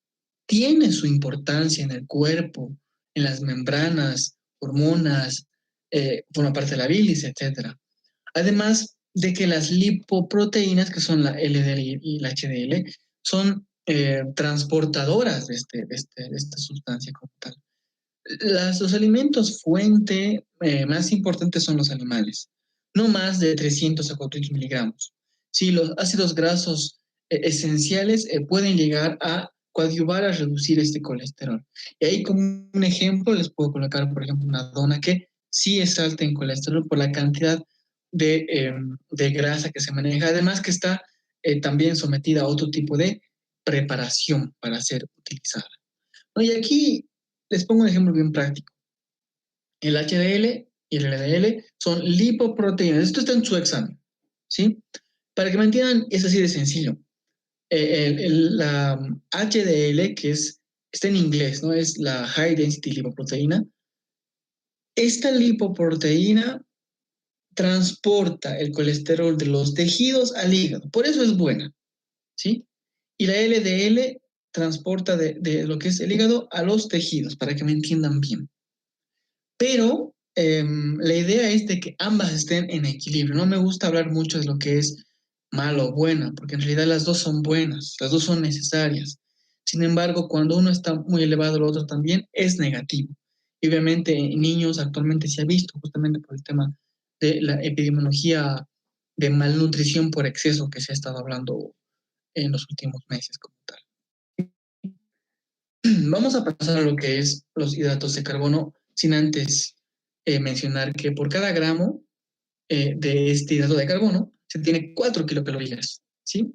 tiene su importancia en el cuerpo, en las membranas, hormonas, forma parte de la bilis, etcétera. Además de que las lipoproteínas, que son la LDL y la HDL, son transportadoras de esta sustancia como tal. Los alimentos fuente más importantes son los animales, no más de 300 a 400 miligramos. Sí, los ácidos grasos esenciales pueden llegar a coadyuvar a reducir este colesterol. Y ahí como un ejemplo les puedo colocar, por ejemplo, una dona que sí es alta en colesterol por la cantidad de grasa que se maneja. Además que está también sometida a otro tipo de preparación para ser utilizada. ¿No? Y aquí les pongo un ejemplo bien práctico. El HDL y el LDL son lipoproteínas. Esto está en su examen, ¿sí? Para que me entiendan, es así de sencillo. La HDL, está en inglés, ¿no? Es la High Density Lipoproteína. Esta lipoproteína transporta el colesterol de los tejidos al hígado. Por eso es buena, ¿sí? Y la LDL transporta de lo que es el hígado a los tejidos, para que me entiendan bien. Pero la idea es de que ambas estén en equilibrio. No me gusta hablar mucho de lo que es malo o buena, porque en realidad las dos son buenas, las dos son necesarias. Sin embargo, cuando uno está muy elevado, el otro también es negativo. Y obviamente en niños actualmente se ha visto, justamente por el tema de la epidemiología de malnutrición por exceso que se ha estado hablando en los últimos meses como tal. Vamos a pasar a lo que es los hidratos de carbono, sin antes mencionar que por cada gramo de este hidrato de carbono se tiene 4 kilocalorías, ¿sí?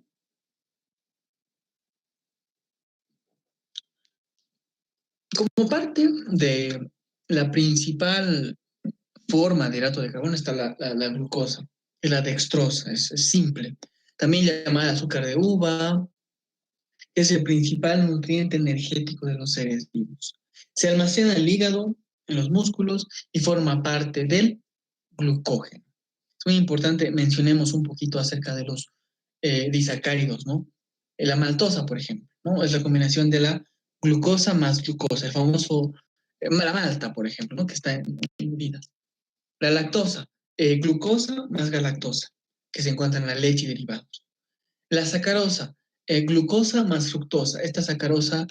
Como parte de la principal forma de hidrato de carbono está la glucosa, y la dextrosa, es simple. También llamada azúcar de uva, es el principal nutriente energético de los seres vivos. Se almacena en el hígado, en los músculos y forma parte del glucógeno. Es muy importante, mencionemos un poquito acerca de los disacáridos, ¿no? La maltosa, por ejemplo, ¿no? Es la combinación de la glucosa más glucosa, el famoso, la malta, por ejemplo, ¿no? Que está en bebidas. La lactosa, glucosa más galactosa, que se encuentra en la leche y derivados. La sacarosa, glucosa más fructosa. Esta sacarosa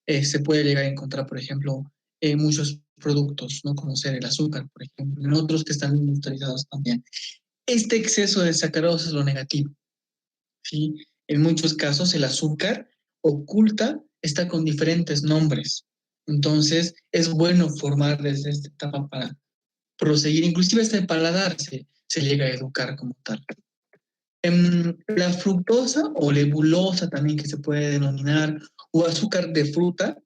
se puede llegar a encontrar, por ejemplo, en muchos productos, ¿no? Como ser el azúcar, por ejemplo, en otros que están industrializados también. Este exceso de sacarosa es lo negativo, ¿sí? En muchos casos el azúcar oculta está con diferentes nombres. Entonces, es bueno formar desde esta etapa para proseguir, inclusive hasta el paladar se llega a educar como tal. La fructosa o lebulosa también que se puede denominar, o azúcar de fruta,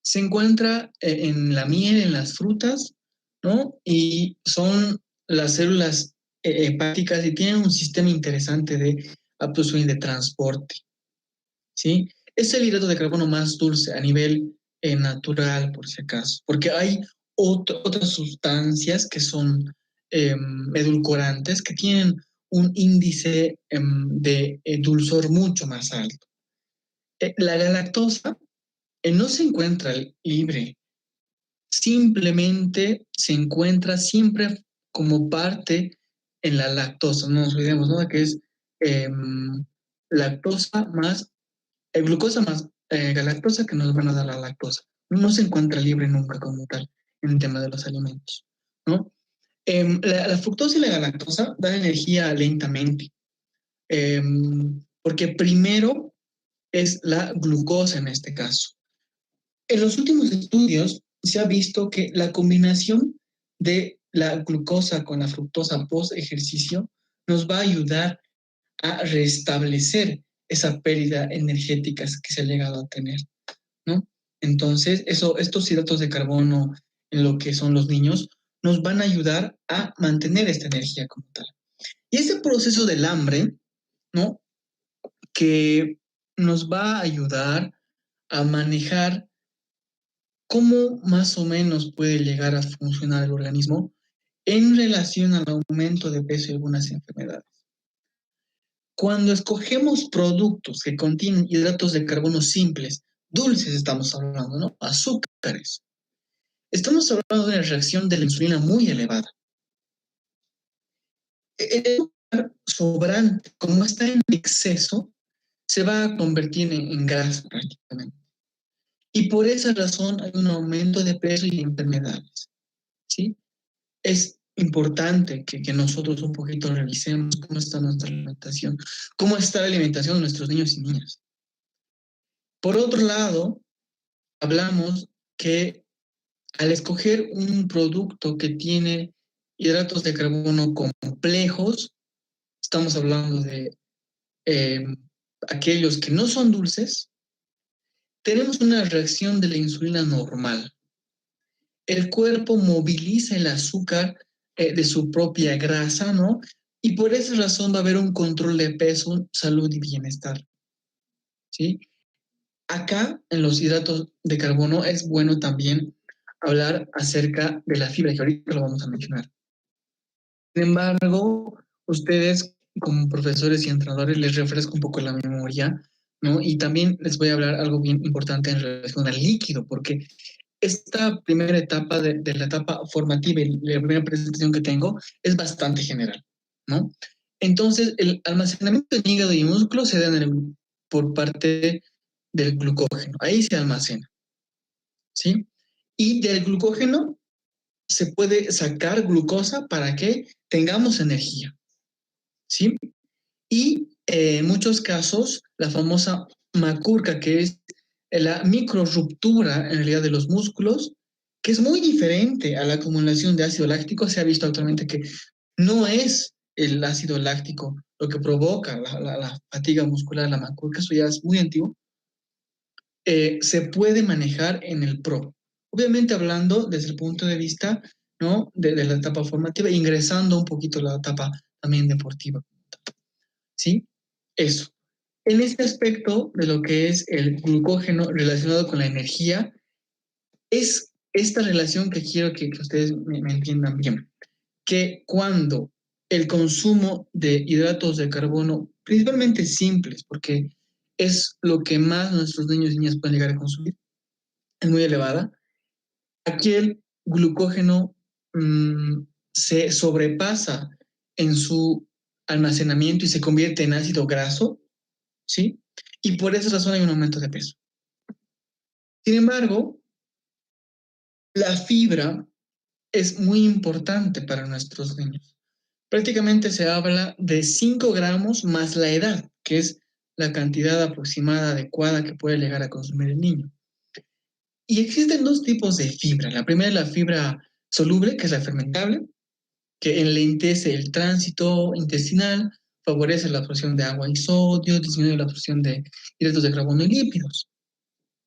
se encuentra en la miel, en las frutas, ¿no? Y son las células hepáticas y tienen un sistema interesante de absorción y de transporte, ¿sí? Es el hidrato de carbono más dulce a nivel natural, por si acaso, porque hay otras sustancias que son edulcorantes que tienen un índice de dulzor mucho más alto. La galactosa no se encuentra libre, simplemente se encuentra siempre como parte en la lactosa. No nos olvidemos, ¿no? Que es lactosa más, glucosa más galactosa que nos van a dar la lactosa. No se encuentra libre nunca como tal en el tema de los alimentos, ¿no? La fructosa y la galactosa dan energía lentamente, porque primero es la glucosa en este caso. En los últimos estudios se ha visto que la combinación de la glucosa con la fructosa post ejercicio nos va a ayudar a restablecer esa pérdida energética que se ha llegado a tener, ¿no? Entonces, estos hidratos de carbono en lo que son los niños nos van a ayudar a mantener esta energía como tal. Y ese proceso del hambre, ¿no? Que nos va a ayudar a manejar cómo más o menos puede llegar a funcionar el organismo en relación al aumento de peso y algunas enfermedades. Cuando escogemos productos que contienen hidratos de carbono simples, dulces estamos hablando, ¿no? Azúcares. Estamos hablando de una reacción de la insulina muy elevada. El azúcar sobrante, como está en exceso, se va a convertir en grasa prácticamente. Y por esa razón hay un aumento de peso y enfermedades, ¿sí? Es importante que nosotros un poquito revisemos cómo está nuestra alimentación, cómo está la alimentación de nuestros niños y niñas. Por otro lado, hablamos que al escoger un producto que tiene hidratos de carbono complejos, estamos hablando de eh, aquellos que no son dulces, tenemos una reacción de la insulina normal. El cuerpo moviliza el azúcar de su propia grasa, ¿no? Y por esa razón va a haber un control de peso, salud y bienestar, ¿sí? Acá, en los hidratos de carbono, es bueno también hablar acerca de la fibra, que ahorita lo vamos a mencionar. Sin embargo, ustedes, como profesores y entrenadores, les refresco un poco la memoria, ¿no? Y también les voy a hablar algo bien importante en relación al líquido, porque esta primera etapa de la etapa formativa y la primera presentación que tengo es bastante general, ¿no? Entonces, el almacenamiento en hígado y músculo se da por parte del glucógeno. Ahí se almacena, ¿sí? Y del glucógeno se puede sacar glucosa para que tengamos energía, ¿sí? Y en muchos casos, la famosa macurca, que es la microruptura en realidad de los músculos, que es muy diferente a la acumulación de ácido láctico. Se ha visto actualmente que no es el ácido láctico lo que provoca la fatiga muscular, la macurca, eso ya es muy antiguo. Se puede manejar en el PRO. Obviamente hablando desde el punto de vista, ¿no? de la etapa formativa, ingresando un poquito a la etapa también deportiva, ¿sí? Eso. En este aspecto de lo que es el glucógeno relacionado con la energía, es esta relación que quiero que ustedes me entiendan bien, que cuando el consumo de hidratos de carbono, principalmente simples, porque es lo que más nuestros niños y niñas pueden llegar a consumir, es muy elevada, aquí el glucógeno se sobrepasa en su almacenamiento y se convierte en ácido graso, ¿sí? Y por esa razón hay un aumento de peso. Sin embargo, la fibra es muy importante para nuestros niños. Prácticamente se habla de 5 gramos más la edad, que es la cantidad aproximada adecuada que puede llegar a consumir el niño. Y existen dos tipos de fibra. La primera es la fibra soluble, que es la fermentable, que enlentece el tránsito intestinal, favorece la absorción de agua y sodio, disminuye la absorción de hidratos de carbono y lípidos.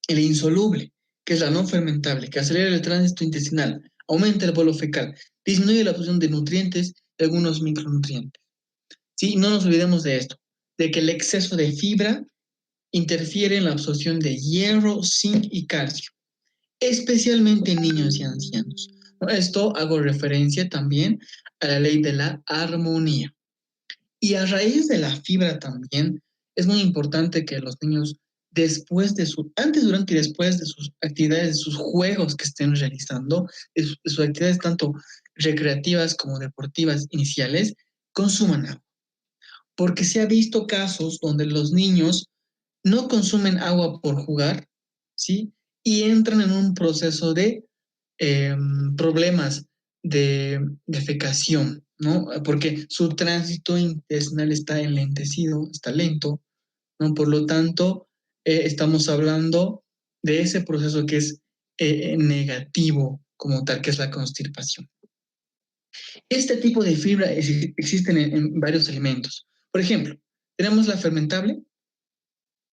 El insoluble, que es la no fermentable, que acelera el tránsito intestinal, aumenta el bolo fecal, disminuye la absorción de nutrientes y algunos micronutrientes. ¿Sí? No nos olvidemos de esto, de que el exceso de fibra interfiere en la absorción de hierro, zinc y calcio, especialmente en niños y ancianos. Esto hago referencia también a la ley de la armonía. Y a raíz de la fibra también, es muy importante que los niños, antes, durante y después de sus actividades, de sus juegos que estén realizando, de sus actividades tanto recreativas como deportivas iniciales, consuman agua. Porque se ha visto casos donde los niños no consumen agua por jugar, ¿sí? Y entran en un proceso de problemas de defecación, ¿no? Porque su tránsito intestinal está enlentecido, está lento, ¿no? Por lo tanto, estamos hablando de ese proceso que es negativo como tal, que es la constipación. Este tipo de fibra existen en varios alimentos. Por ejemplo, tenemos la fermentable,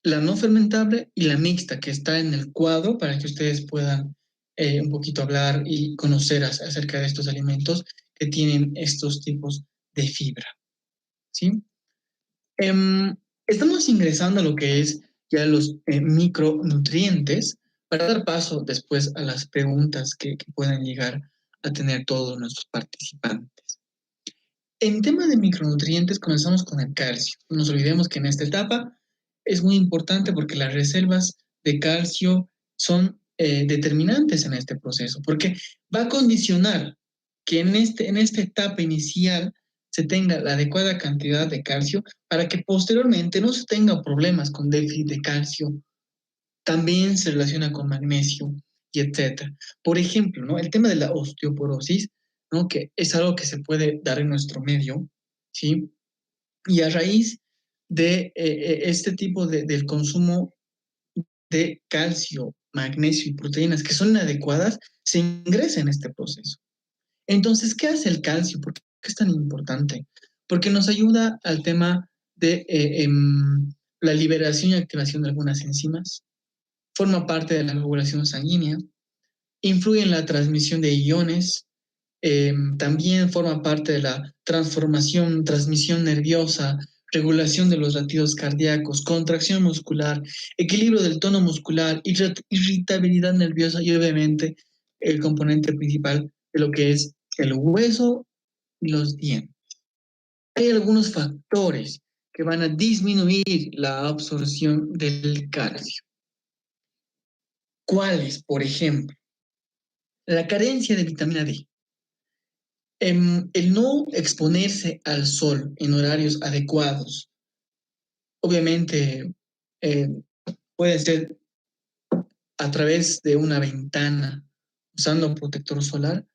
la no fermentable y la mixta, que está en el cuadro para que ustedes puedan un poquito hablar y conocer acerca de estos alimentos que tienen estos tipos de fibra, ¿sí? Estamos ingresando a lo que es ya los micronutrientes para dar paso después a las preguntas que puedan llegar a tener todos nuestros participantes. En tema de micronutrientes, comenzamos con el calcio. No nos olvidemos que en esta etapa es muy importante porque las reservas de calcio son determinantes en este proceso, porque va a condicionar que en esta etapa inicial se tenga la adecuada cantidad de calcio para que posteriormente no se tenga problemas con déficit de calcio. También se relaciona con magnesio y etcétera. Por ejemplo, ¿no? El tema de la osteoporosis, ¿no? Que es algo que se puede dar en nuestro medio, ¿sí? Y a raíz de este tipo del consumo de calcio, magnesio y proteínas que son inadecuadas, se ingresa en este proceso. Entonces, ¿qué hace el calcio? ¿Por qué es tan importante? Porque nos ayuda al tema de la liberación y activación de algunas enzimas, forma parte de la regulación sanguínea, influye en la transmisión de iones, también forma parte de la transmisión nerviosa, regulación de los latidos cardíacos, contracción muscular, equilibrio del tono muscular, irritabilidad nerviosa y obviamente el componente principal de lo que es el hueso y los dientes. Hay algunos factores que van a disminuir la absorción del calcio. ¿Cuáles? Por ejemplo, la carencia de vitamina D. El no exponerse al sol en horarios adecuados, obviamente eh, puede ser a través de una ventana usando protector solar.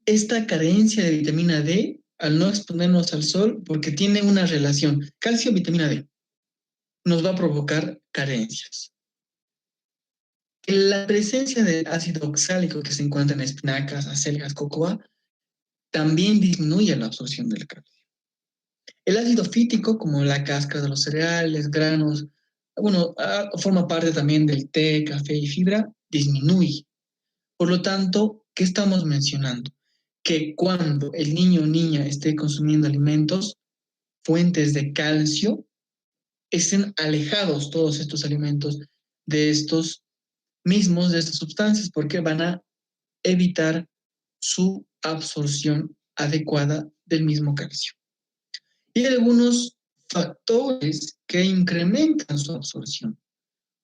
Esta carencia de vitamina D, al no exponernos al sol, porque tiene una relación calcio-vitamina D, nos va a provocar carencias. La presencia de ácido oxálico que se encuentra en espinacas, acelgas, cocoa, también disminuye la absorción del calcio. El ácido fítico, como la cáscara de los cereales, granos, bueno, forma parte también del té, café y fibra, disminuye. Por lo tanto, ¿qué estamos mencionando? Que cuando el niño o niña esté consumiendo alimentos, fuentes de calcio, estén alejados todos estos alimentos de estos mismos, de estas sustancias, porque van a evitar su absorción adecuada del mismo calcio. Y hay algunos factores que incrementan su absorción.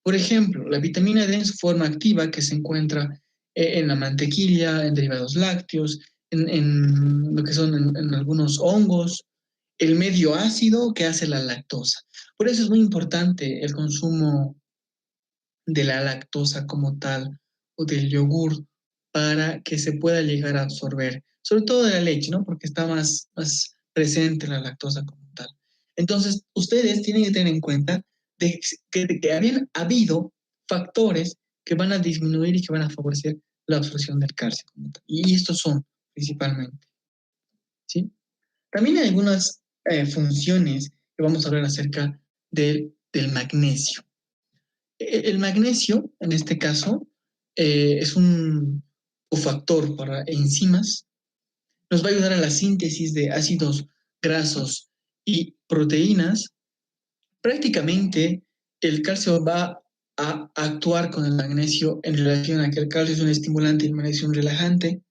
Por ejemplo, la vitamina D en su forma activa que se encuentra en la mantequilla, en derivados lácteos, en lo que son en algunos hongos, el medio ácido que hace la lactosa. Por eso es muy importante el consumo de la lactosa como tal o del yogur para que se pueda llegar a absorber, sobre todo de la leche, ¿no? Porque está más presente la lactosa como tal. Entonces, ustedes tienen que tener en cuenta que habían habido factores que van a disminuir y que van a favorecer la absorción del calcio como tal. Y estos son principalmente, ¿sí? También hay algunas funciones que vamos a hablar acerca del magnesio. El magnesio, en este caso, es un cofactor para enzimas. Nos va a ayudar a la síntesis de ácidos grasos y proteínas. Prácticamente, el calcio va a actuar con el magnesio en relación a que el calcio es un estimulante y el magnesio un relajante,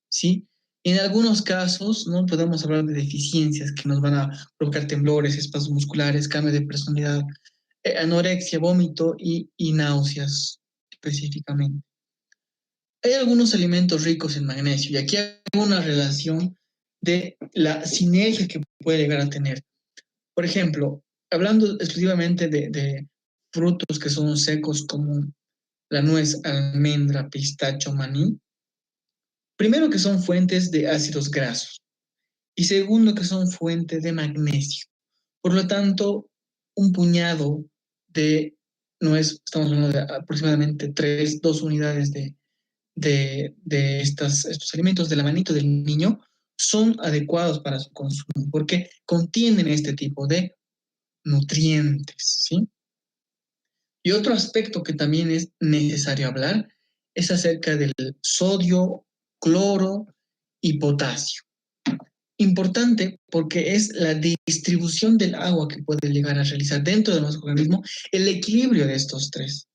¿sí? En algunos casos, ¿no? Podemos hablar de deficiencias que nos van a provocar temblores, espasmos musculares, cambio de personalidad, anorexia, vómito y náuseas específicamente. Hay algunos alimentos ricos en magnesio y aquí hay una relación de la sinergia que puede llegar a tener. Por ejemplo, hablando exclusivamente de frutos que son secos como la nuez, almendra, pistacho, maní, primero que son fuentes de ácidos grasos y segundo que son fuente de magnesio. Por lo tanto, un puñado de nuez, estamos hablando de aproximadamente 2 unidades de estos alimentos de la manito del niño, son adecuados para su consumo porque contienen este tipo de nutrientes, ¿sí? Y otro aspecto que también es necesario hablar es acerca del sodio, cloro y potasio. Importante porque es la distribución del agua que puede llegar a realizar dentro de nuestro organismo el equilibrio de estos tres.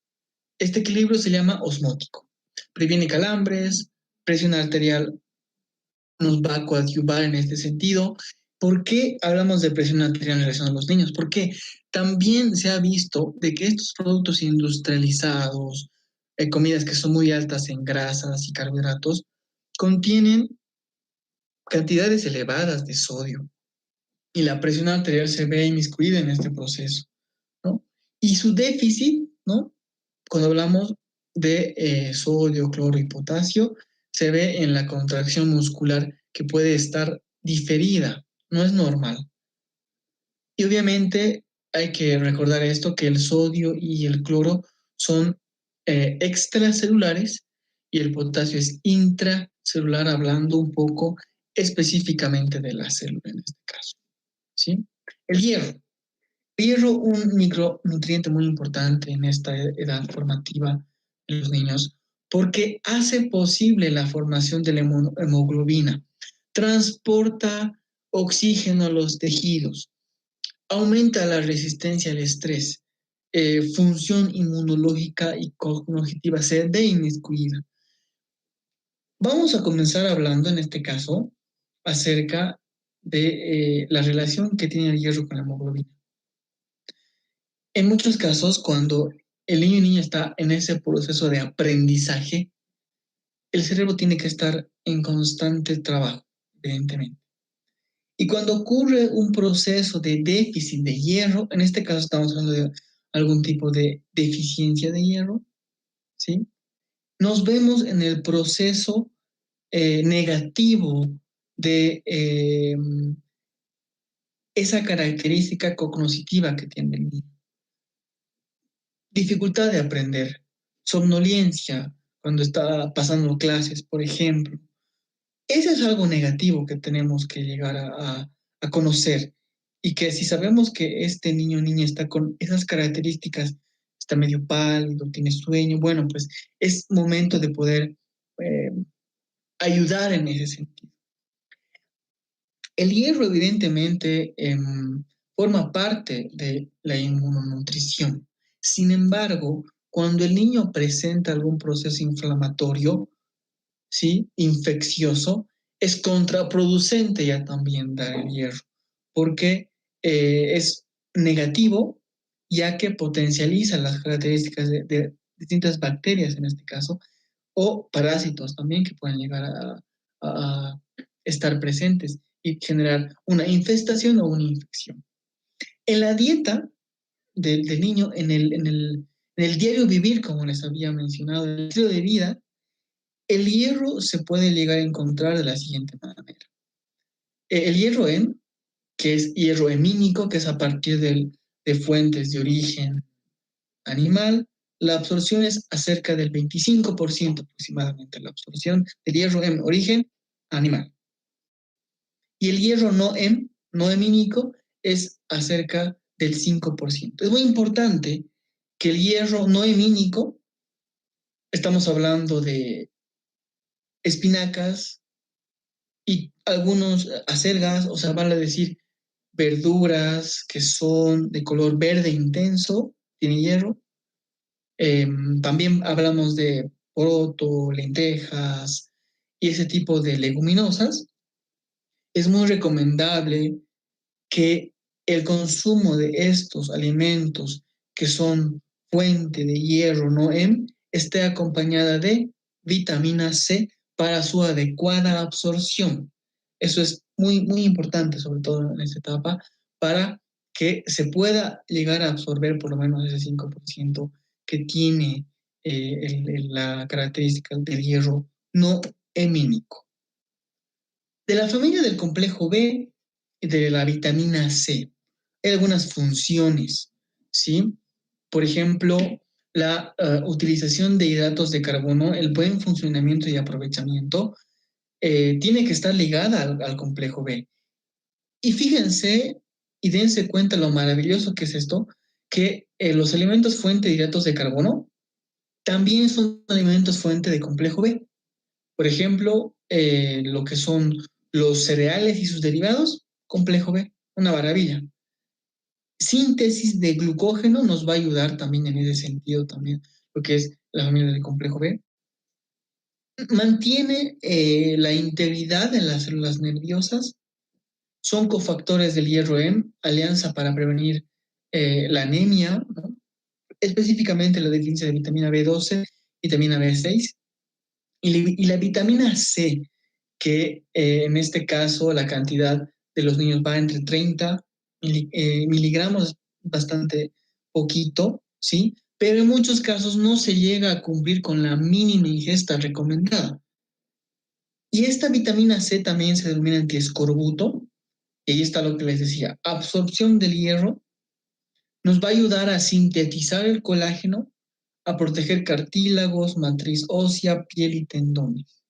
Este equilibrio se llama osmótico. Previene calambres, presión arterial nos va a coadyuvar en este sentido. ¿Por qué hablamos de presión arterial en relación a los niños? Porque también se ha visto de que estos productos industrializados, comidas que son muy altas en grasas y carbohidratos, contienen cantidades elevadas de sodio y la presión arterial se ve inmiscuida en este proceso, ¿no? Y su déficit, ¿no? Cuando hablamos de sodio, cloro y potasio, se ve en la contracción muscular que puede estar diferida, no es normal. Y obviamente hay que recordar esto, que el sodio y el cloro son extracelulares y el potasio es intracelular, hablando un poco específicamente de la célula en este caso, ¿sí? El hierro. El hierro, un micronutriente muy importante en esta edad formativa de los niños, porque hace posible la formación de la hemoglobina, transporta oxígeno a los tejidos, aumenta la resistencia al estrés, función inmunológica y cognitiva se ve inmiscuida. Vamos a comenzar hablando en este caso acerca de la relación que tiene el hierro con la hemoglobina. En muchos casos, cuando el niño y niña está en ese proceso de aprendizaje, el cerebro tiene que estar en constante trabajo, evidentemente. Y cuando ocurre un proceso de déficit de hierro, en este caso estamos hablando de algún tipo de deficiencia de hierro, ¿sí? Nos vemos en el proceso negativo de esa característica cognitiva que tiene el niño. Dificultad de aprender, somnolencia cuando está pasando clases, por ejemplo. Eso es algo negativo que tenemos que llegar a conocer y que si sabemos que este niño o niña está con esas características, está medio pálido, tiene sueño, bueno, pues es momento de poder eh, ayudar en ese sentido. El hierro evidentemente forma parte de la inmunonutrición. Sin embargo, cuando el niño presenta algún proceso inflamatorio, ¿sí? Infeccioso, es contraproducente ya también dar el hierro, porque es negativo, ya que potencializa las características de distintas bacterias en este caso, o parásitos también que pueden llegar a estar presentes y generar una infestación o una infección. En la dieta del niño, en el diario vivir, como les había mencionado, el estilo de vida, el hierro se puede llegar a encontrar de la siguiente manera. El hierro hemo, que es hierro hemínico, que es a partir de fuentes de origen animal, la absorción es acerca del 25% aproximadamente, la absorción del hierro en origen animal. Y el hierro no hemínico, es acerca del 5%. Es muy importante que el hierro no hemínico, estamos hablando de espinacas y algunos acelgas, o sea, vale decir verduras que son de color verde intenso, tiene hierro. También hablamos de poroto, lentejas y ese tipo de leguminosas. Es muy recomendable que el consumo de estos alimentos que son fuente de hierro no hemo esté acompañada de vitamina C para su adecuada absorción. Eso es muy, muy importante, sobre todo en esta etapa, para que se pueda llegar a absorber por lo menos ese 5% que tiene la característica del hierro no hemínico. De la familia del complejo B y de la vitamina C, hay algunas funciones, ¿sí? Por ejemplo, la utilización de hidratos de carbono, el buen funcionamiento y aprovechamiento, tiene que estar ligada al complejo B. Y fíjense y dense cuenta lo maravilloso que es esto, que los alimentos fuente de hidratos de carbono también son alimentos fuente de complejo B. Por ejemplo, lo que son los cereales y sus derivados, complejo B, una maravilla. Síntesis de glucógeno nos va a ayudar también en ese sentido también, lo que es la familia del complejo B. Mantiene la integridad de las células nerviosas, son cofactores del hierro hemo, alianza para prevenir la anemia, ¿no? Específicamente la deficiencia de vitamina B12, vitamina B6, y la vitamina C, que en este caso la cantidad de los niños va entre 30 miligramos, bastante poquito, ¿sí? Pero en muchos casos no se llega a cumplir con la mínima ingesta recomendada. Y esta vitamina C también se denomina antiescorbuto, y ahí está lo que les decía, absorción del hierro, nos va a ayudar a sintetizar el colágeno, a proteger cartílagos, matriz ósea, piel y tendones.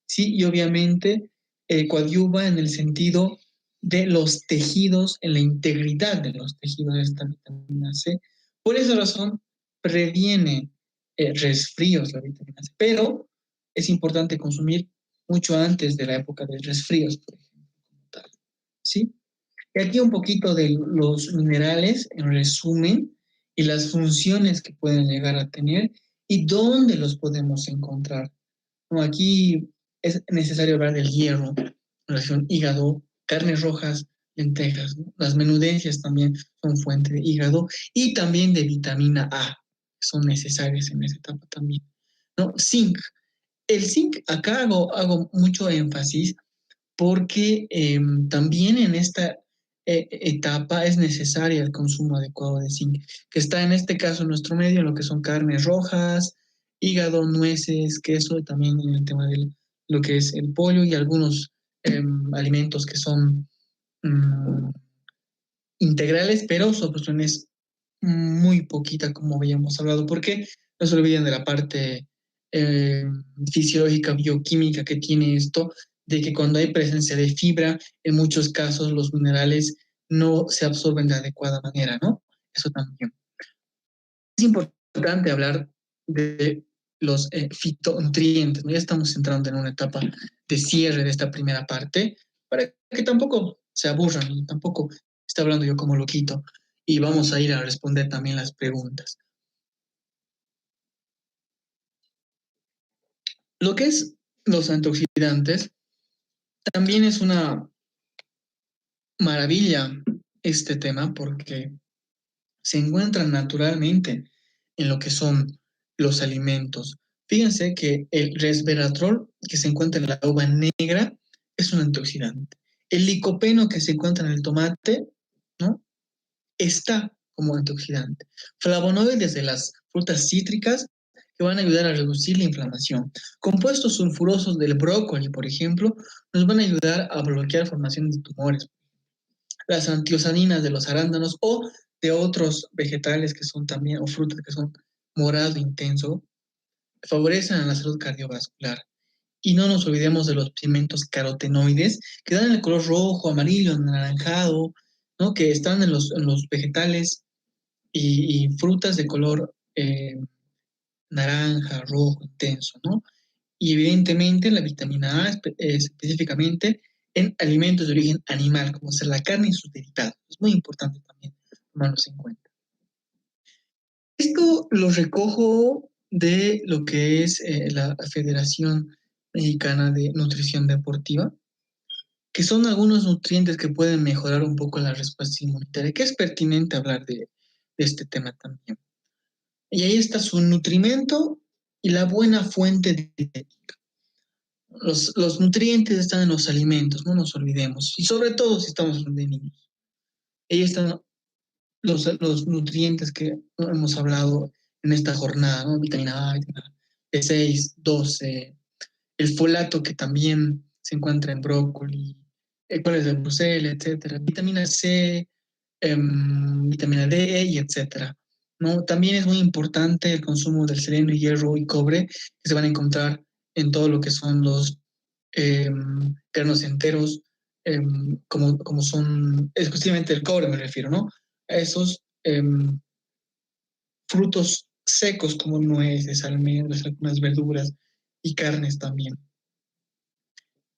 Sí, y obviamente coadyuva en el sentido de los tejidos, en la integridad de los tejidos de esta vitamina C. Por esa razón, previene resfríos la vitamina C, pero es importante consumir mucho antes de la época de resfríos, por ejemplo, como tal. ¿Sí? Y aquí un poquito de los minerales, en resumen, y las funciones que pueden llegar a tener y dónde los podemos encontrar. Aquí es necesario hablar del hierro, relación hígado, carnes rojas, lentejas, ¿no? Las menudencias también son fuente de hígado y también de vitamina A, que son necesarias en esa etapa también, ¿no? Zinc. El zinc, acá hago mucho énfasis porque también en esta etapa es necesario el consumo adecuado de zinc, que está en este caso en nuestro medio, en lo que son carnes rojas, hígado, nueces, queso, y también en el tema de lo que es el pollo y algunos alimentos que son mm, integrales, pero su porción es muy poquita, como habíamos hablado, porque no se olviden de la parte eh, fisiológica, bioquímica que tiene esto, de que cuando hay presencia de fibra, en muchos casos los minerales no se absorben de adecuada manera, ¿no? Eso también. Es importante hablar de los fitonutrientes, ¿no? Ya estamos entrando en una etapa de cierre de esta primera parte, para que tampoco se aburran y tampoco esté hablando yo como loquito. Y vamos a ir a responder también las preguntas. Lo que es los antioxidantes también es una maravilla este tema porque se encuentran naturalmente en lo que son los alimentos. Fíjense que el resveratrol que se encuentra en la uva negra es un antioxidante. El licopeno que se encuentra en el tomate, ¿no? Está como antioxidante. Flavonoides de las frutas cítricas que van a ayudar a reducir la inflamación. Compuestos sulfurosos del brócoli, por ejemplo, nos van a ayudar a bloquear formación de tumores. Las antiocianinas de los arándanos o de otros vegetales que son también, o frutas que son morado intenso, favorecen a la salud cardiovascular. Y no nos olvidemos de los pigmentos carotenoides que dan el color rojo, amarillo, anaranjado, ¿no? Que están en los vegetales y frutas de color naranja, rojo, intenso, ¿no? Y evidentemente la vitamina A específicamente en alimentos de origen animal, como ser la carne y sus derivados. Es muy importante también tomarlos en cuenta. Esto lo recojo de lo que es la Federación Mexicana de Nutrición Deportiva, que son algunos nutrientes que pueden mejorar un poco la respuesta inmunitaria, que es pertinente hablar de este tema también. Y ahí está su nutrimento y la buena fuente dietética. Los nutrientes están en los alimentos, no nos olvidemos. Y sobre todo si estamos hablando de niños. Ahí están los nutrientes que hemos hablado en esta jornada, ¿no? Vitamina A, vitamina B6, 12, el folato que también se encuentra en brócoli, cuáles de Bruselas, etcétera, vitamina C, vitamina D y etcétera. ¿No? También es muy importante el consumo del selenio, hierro y cobre que se van a encontrar en todo lo que son los granos enteros, como son, exclusivamente el cobre me refiero, ¿no? A esos frutos secos como nueces, almendras, algunas verduras y carnes también.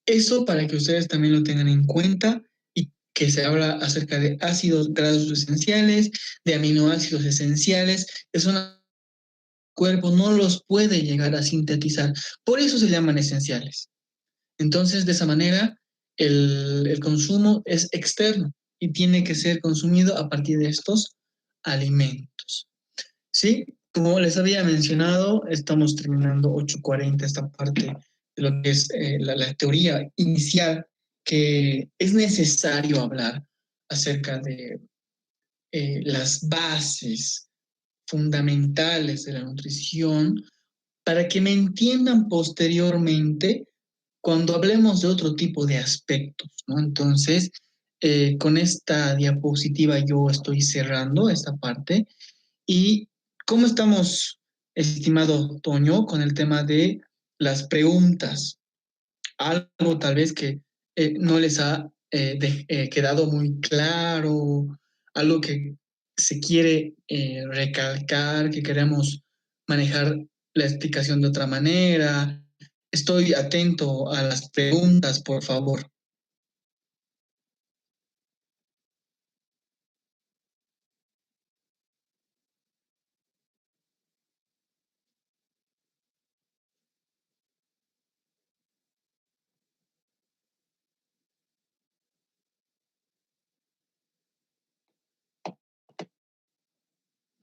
Eso para que ustedes también lo tengan en cuenta y que se habla acerca de ácidos grasos esenciales, de aminoácidos esenciales, es una cuerpo no los puede llegar a sintetizar. Por eso se llaman esenciales. Entonces, de esa manera, el consumo es externo y tiene que ser consumido a partir de estos alimentos. ¿Sí? Como les había mencionado, estamos terminando 8:40 esta parte de lo que es la teoría inicial, que es necesario hablar acerca de las bases fundamentales de la nutrición para que me entiendan posteriormente cuando hablemos de otro tipo de aspectos, ¿no? Entonces, con esta diapositiva yo estoy cerrando esta parte. ¿Y cómo estamos, estimado Toño, con el tema de las preguntas? Algo tal vez que no les ha quedado muy claro, algo que se quiere recalcar, que queremos manejar la explicación de otra manera. Estoy atento a las preguntas, por favor.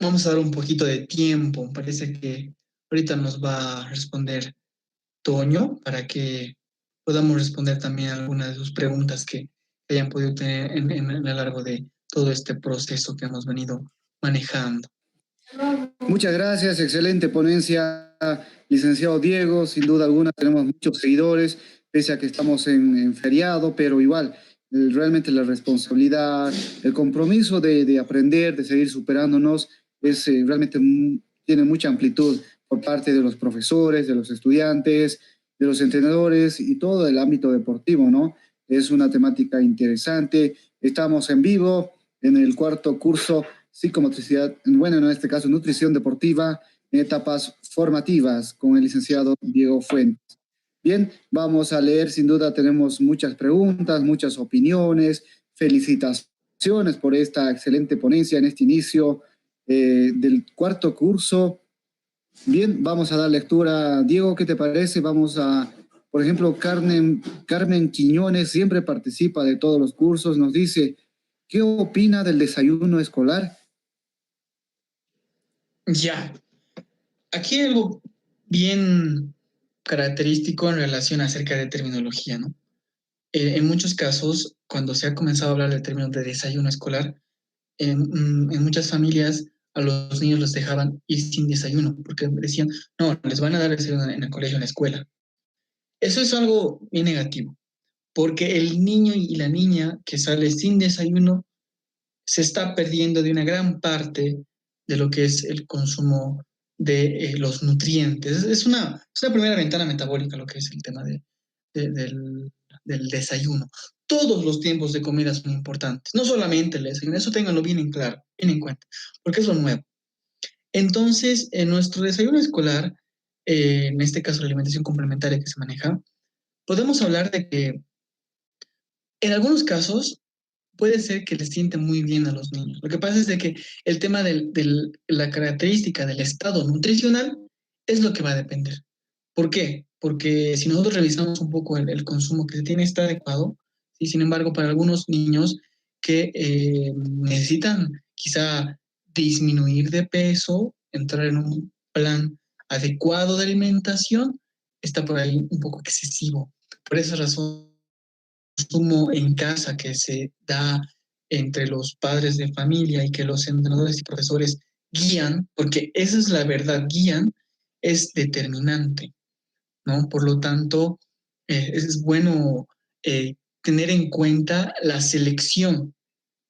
vamos a dar un poquito de tiempo. Parece que ahorita nos va a responder Toño para que podamos responder también algunas de sus preguntas que hayan podido tener a lo largo de todo este proceso que hemos venido manejando. Muchas gracias, excelente ponencia, licenciado Diego. Sin duda alguna tenemos muchos seguidores, pese a que estamos en feriado, pero igual, realmente la responsabilidad, el compromiso de aprender, de seguir superándonos, es realmente tiene mucha amplitud por parte de los profesores, de los estudiantes, de los entrenadores y todo el ámbito deportivo, ¿no? Es una temática interesante. Estamos en vivo en el cuarto curso psicomotricidad, bueno, en este caso nutrición deportiva en etapas formativas con el licenciado Diego Fuentes. Bien, vamos a leer, sin duda tenemos muchas preguntas, muchas opiniones, felicitaciones por esta excelente ponencia en este inicio del cuarto curso. Bien, vamos a dar lectura. Diego, ¿qué te parece? Vamos a, por ejemplo, Carmen Quiñones siempre participa de todos los cursos, nos dice, ¿qué opina del desayuno escolar? Ya, aquí hay algo bien característico en relación acerca de terminología, ¿no? En muchos casos, cuando se ha comenzado a hablar del término de desayuno escolar, en muchas familias a los niños los dejaban ir sin desayuno, porque decían, no, les van a dar desayuno en el colegio, en la escuela. Eso es algo bien negativo, porque el niño y la niña que sale sin desayuno se está perdiendo de una gran parte de lo que es el consumo de los nutrientes. Es una primera ventana metabólica lo que es el tema del desayuno. Todos los tiempos de comida son importantes, no solamente el desayuno, eso ténganlo bien en claro, bien en cuenta, porque es lo nuevo. Entonces, en nuestro desayuno escolar, en este caso la alimentación complementaria que se maneja, podemos hablar de que en algunos casos puede ser que les siente muy bien a los niños. Lo que pasa es de que el tema de la característica del estado nutricional es lo que va a depender. ¿Por qué? Porque si nosotros revisamos un poco el consumo que se tiene está adecuado, y sin embargo para algunos niños que necesitan quizá disminuir de peso, entrar en un plan adecuado de alimentación, está por ahí un poco excesivo. Por esa razón consumo en casa que se da entre los padres de familia y que los entrenadores y profesores guían, porque esa es la verdad, guían, es determinante, ¿no? Por lo tanto, es bueno tener en cuenta la selección,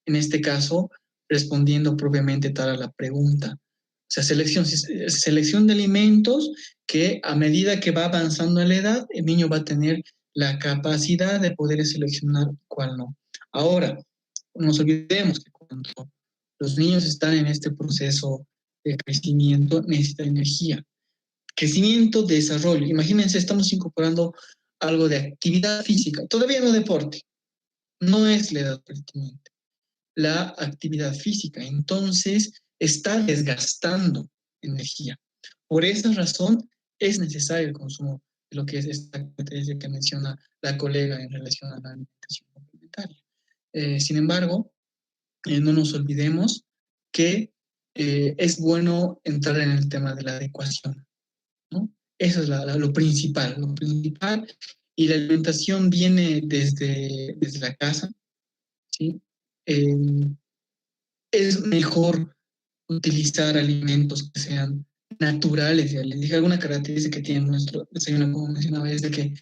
en este caso, respondiendo propiamente tal a la pregunta. O sea, selección de alimentos que a medida que va avanzando en la edad, el niño va a tener la capacidad de poder seleccionar cuál no. Ahora, no nos olvidemos que cuando los niños están en este proceso de crecimiento, necesitan energía. Crecimiento, desarrollo. Imagínense, estamos incorporando algo de actividad física, todavía no deporte, no es la edad pertinente la actividad física. Entonces, está desgastando energía. Por esa razón, es necesario el consumo de lo que es esta característica que menciona la colega en relación a la alimentación complementaria. Sin embargo, no nos olvidemos que es bueno entrar en el tema de la adecuación, ¿no? Eso es lo principal, lo principal. Y la alimentación viene desde la casa, ¿sí? Eh, es mejor utilizar alimentos que sean naturales. Ya les dije alguna característica que tiene nuestro desayuno, como mencionaba, es de que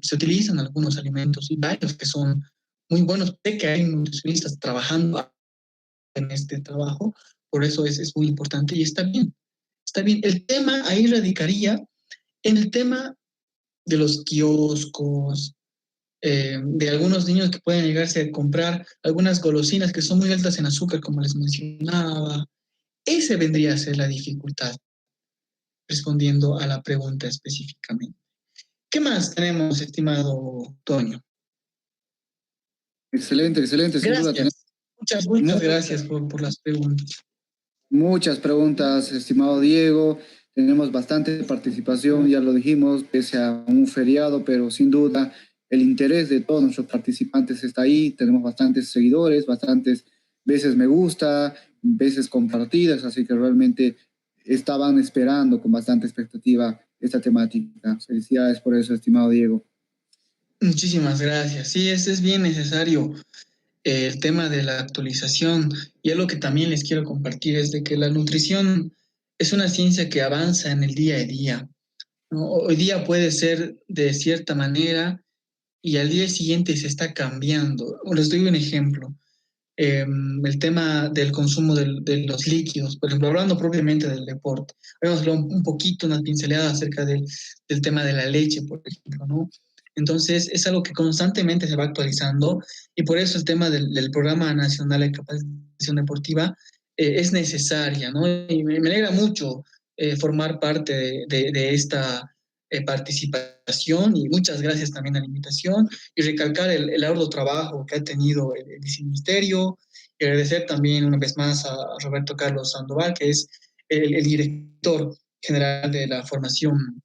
se utilizan algunos alimentos y varios que son muy buenos. Sé que hay nutricionistas trabajando en este trabajo, por eso es muy importante y está bien. Está bien. El tema ahí radicaría en el tema de los kioscos, de algunos niños que pueden llegarse a comprar algunas golosinas que son muy altas en azúcar, como les mencionaba. Ese vendría a ser la dificultad, respondiendo a la pregunta específicamente. ¿Qué más tenemos, estimado Toño? Excelente, excelente, sin duda tenemos Gracias. Muchas gracias por las preguntas. muchas preguntas, estimado Diego. Tenemos bastante participación, ya lo dijimos, pese a un feriado, pero sin duda el interés de todos nuestros participantes está ahí. Tenemos bastantes seguidores, bastantes veces me gusta, veces compartidas, así que realmente estaban esperando con bastante expectativa esta temática. Felicidades por eso, estimado Diego. Muchísimas gracias. Sí, es bien necesario el tema de la actualización. Y algo que también les quiero compartir es de que la nutrición es una ciencia que avanza en el día a día, ¿no? Hoy día puede ser de cierta manera y al día siguiente se está cambiando. Les doy un ejemplo. El tema del consumo de los líquidos, por ejemplo, hablando propiamente del deporte. Habíamos hablado un poquito, una pincelada acerca del tema de la leche, por ejemplo, ¿no? Entonces, es algo que constantemente se va actualizando y por eso el tema del Programa Nacional de Capacitación Deportiva es necesaria, ¿no? Y me alegra mucho formar parte de esta participación y muchas gracias también a la invitación y recalcar el arduo trabajo que ha tenido el viceministerio y agradecer también una vez más a Roberto Carlos Sandoval, que es el director general de la formación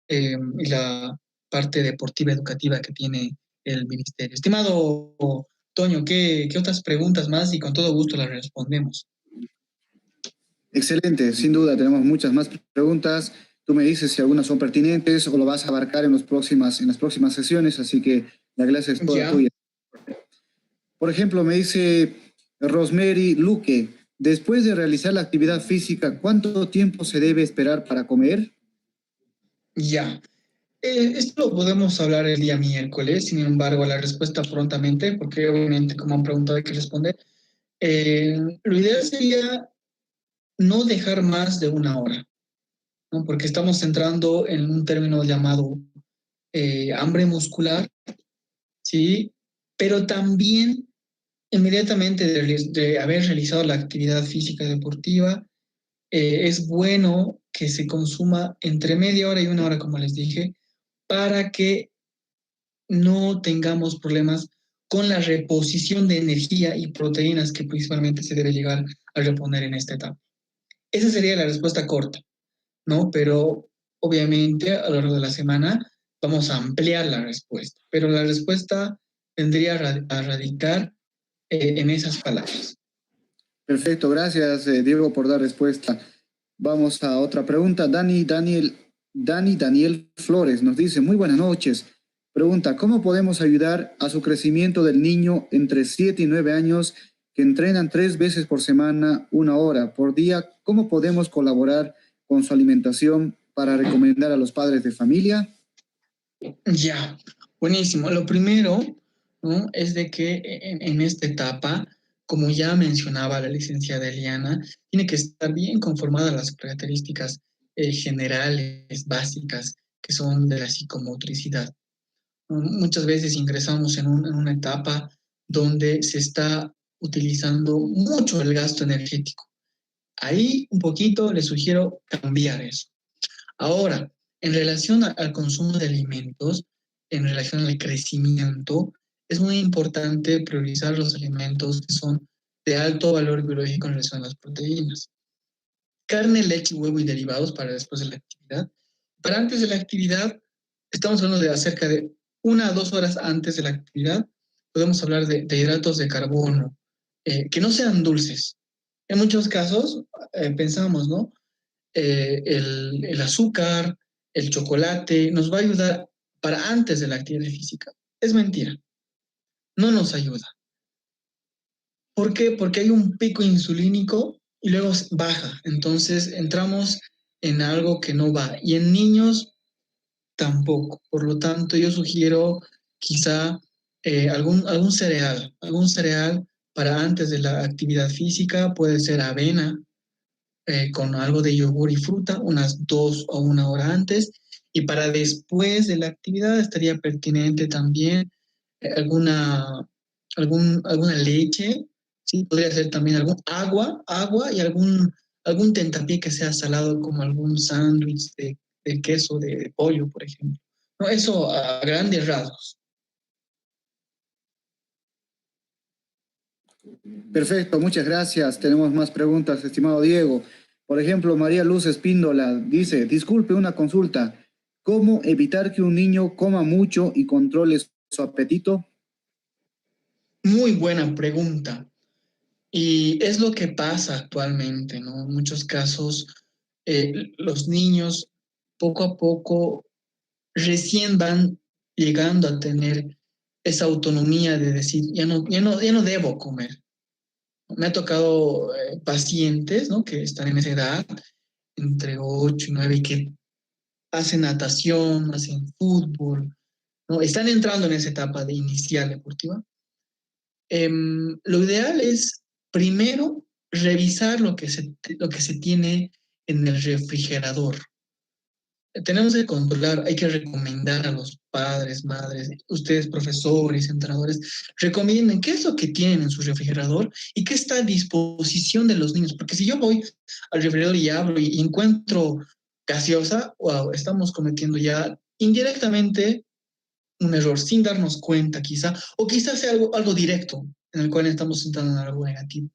y la parte deportiva educativa que tiene el ministerio. Estimado Toño, ¿qué otras preguntas más? Y con todo gusto las respondemos. Excelente, sin duda tenemos muchas más preguntas. Tú me dices si algunas son pertinentes o lo vas a abarcar en las próximas sesiones, así que la clase es toda Ya. tuya. Por ejemplo, me dice Rosemary Luque, después de realizar la actividad física, ¿cuánto tiempo se debe esperar para comer? Ya. Esto lo podemos hablar el día miércoles, sin embargo, la respuesta prontamente, porque obviamente como han preguntado hay que responder. Lo ideal sería no dejar más de una hora, ¿no? Porque estamos entrando en un término llamado hambre muscular, ¿sí? Pero también inmediatamente de haber realizado la actividad física deportiva, es bueno que se consuma entre media hora y una hora, como les dije, para que no tengamos problemas con la reposición de energía y proteínas que principalmente se debe llegar a reponer en esta etapa. Esa sería la respuesta corta, ¿no? Pero obviamente a lo largo de la semana vamos a ampliar la respuesta, pero la respuesta tendría a radicar en esas palabras. Perfecto, gracias Diego por dar respuesta. Vamos a otra pregunta. Daniel Flores nos dice, muy buenas noches. Pregunta, ¿cómo podemos ayudar a su crecimiento del niño entre 7 y 9 años que entrenan 3 veces por semana, 1 hora por día? ¿Cómo podemos colaborar con su alimentación para recomendar a los padres de familia? Ya, buenísimo. Lo primero, ¿no? Es de que en esta etapa, como ya mencionaba la licenciada Eliana, tiene que estar bien conformadas las características generales, básicas, que son de la psicomotricidad. Muchas veces ingresamos en una etapa donde se está utilizando mucho el gasto energético. Ahí un poquito les sugiero cambiar eso. Ahora, en relación al consumo de alimentos, en relación al crecimiento, es muy importante priorizar los alimentos que son de alto valor biológico en relación a las proteínas. Carne, leche, huevo y derivados para después de la actividad. Para antes de la actividad, estamos hablando de acerca de 1 a 2 horas antes de la actividad, podemos hablar de hidratos de carbono, que no sean dulces. En muchos casos, pensamos, ¿no? El azúcar, el chocolate, nos va a ayudar para antes de la actividad física. Es mentira, no nos ayuda. ¿Por qué? Porque hay un pico insulínico y luego baja. Entonces entramos en algo que no va. Y en niños tampoco. Por lo tanto, yo sugiero quizá algún cereal para antes de la actividad física. Puede ser avena, con algo de yogur y fruta, unas 2 o 1 hora antes. Y para después de la actividad estaría pertinente también alguna leche, ¿sí? Podría ser también agua y algún tentapié que sea salado, como algún sándwich de queso, de pollo, por ejemplo. No, eso a grandes rasgos. Perfecto, muchas gracias. Tenemos más preguntas, estimado Diego. Por ejemplo, María Luz Espíndola dice, disculpe una consulta. ¿Cómo evitar que un niño coma mucho y controle su apetito? Muy buena pregunta. Y es lo que pasa actualmente, ¿no? En muchos casos, los niños poco a poco recién van llegando a tener esa autonomía de decir, ya no debo comer. Me ha tocado pacientes, ¿no? Que están en esa edad, entre 8 y 9, y que hacen natación, hacen fútbol, ¿no? Están entrando en esa etapa de inicial deportiva. Lo ideal es primero revisar lo que se tiene en el refrigerador. Tenemos que controlar, hay que recomendar a los padres, madres, ustedes profesores, entrenadores, recomienden qué es lo que tienen en su refrigerador y qué está a disposición de los niños. Porque si yo voy al refrigerador y abro y encuentro gaseosa, wow, estamos cometiendo ya indirectamente un error sin darnos cuenta quizá, o quizás sea algo directo en el cual estamos entrando en algo negativo.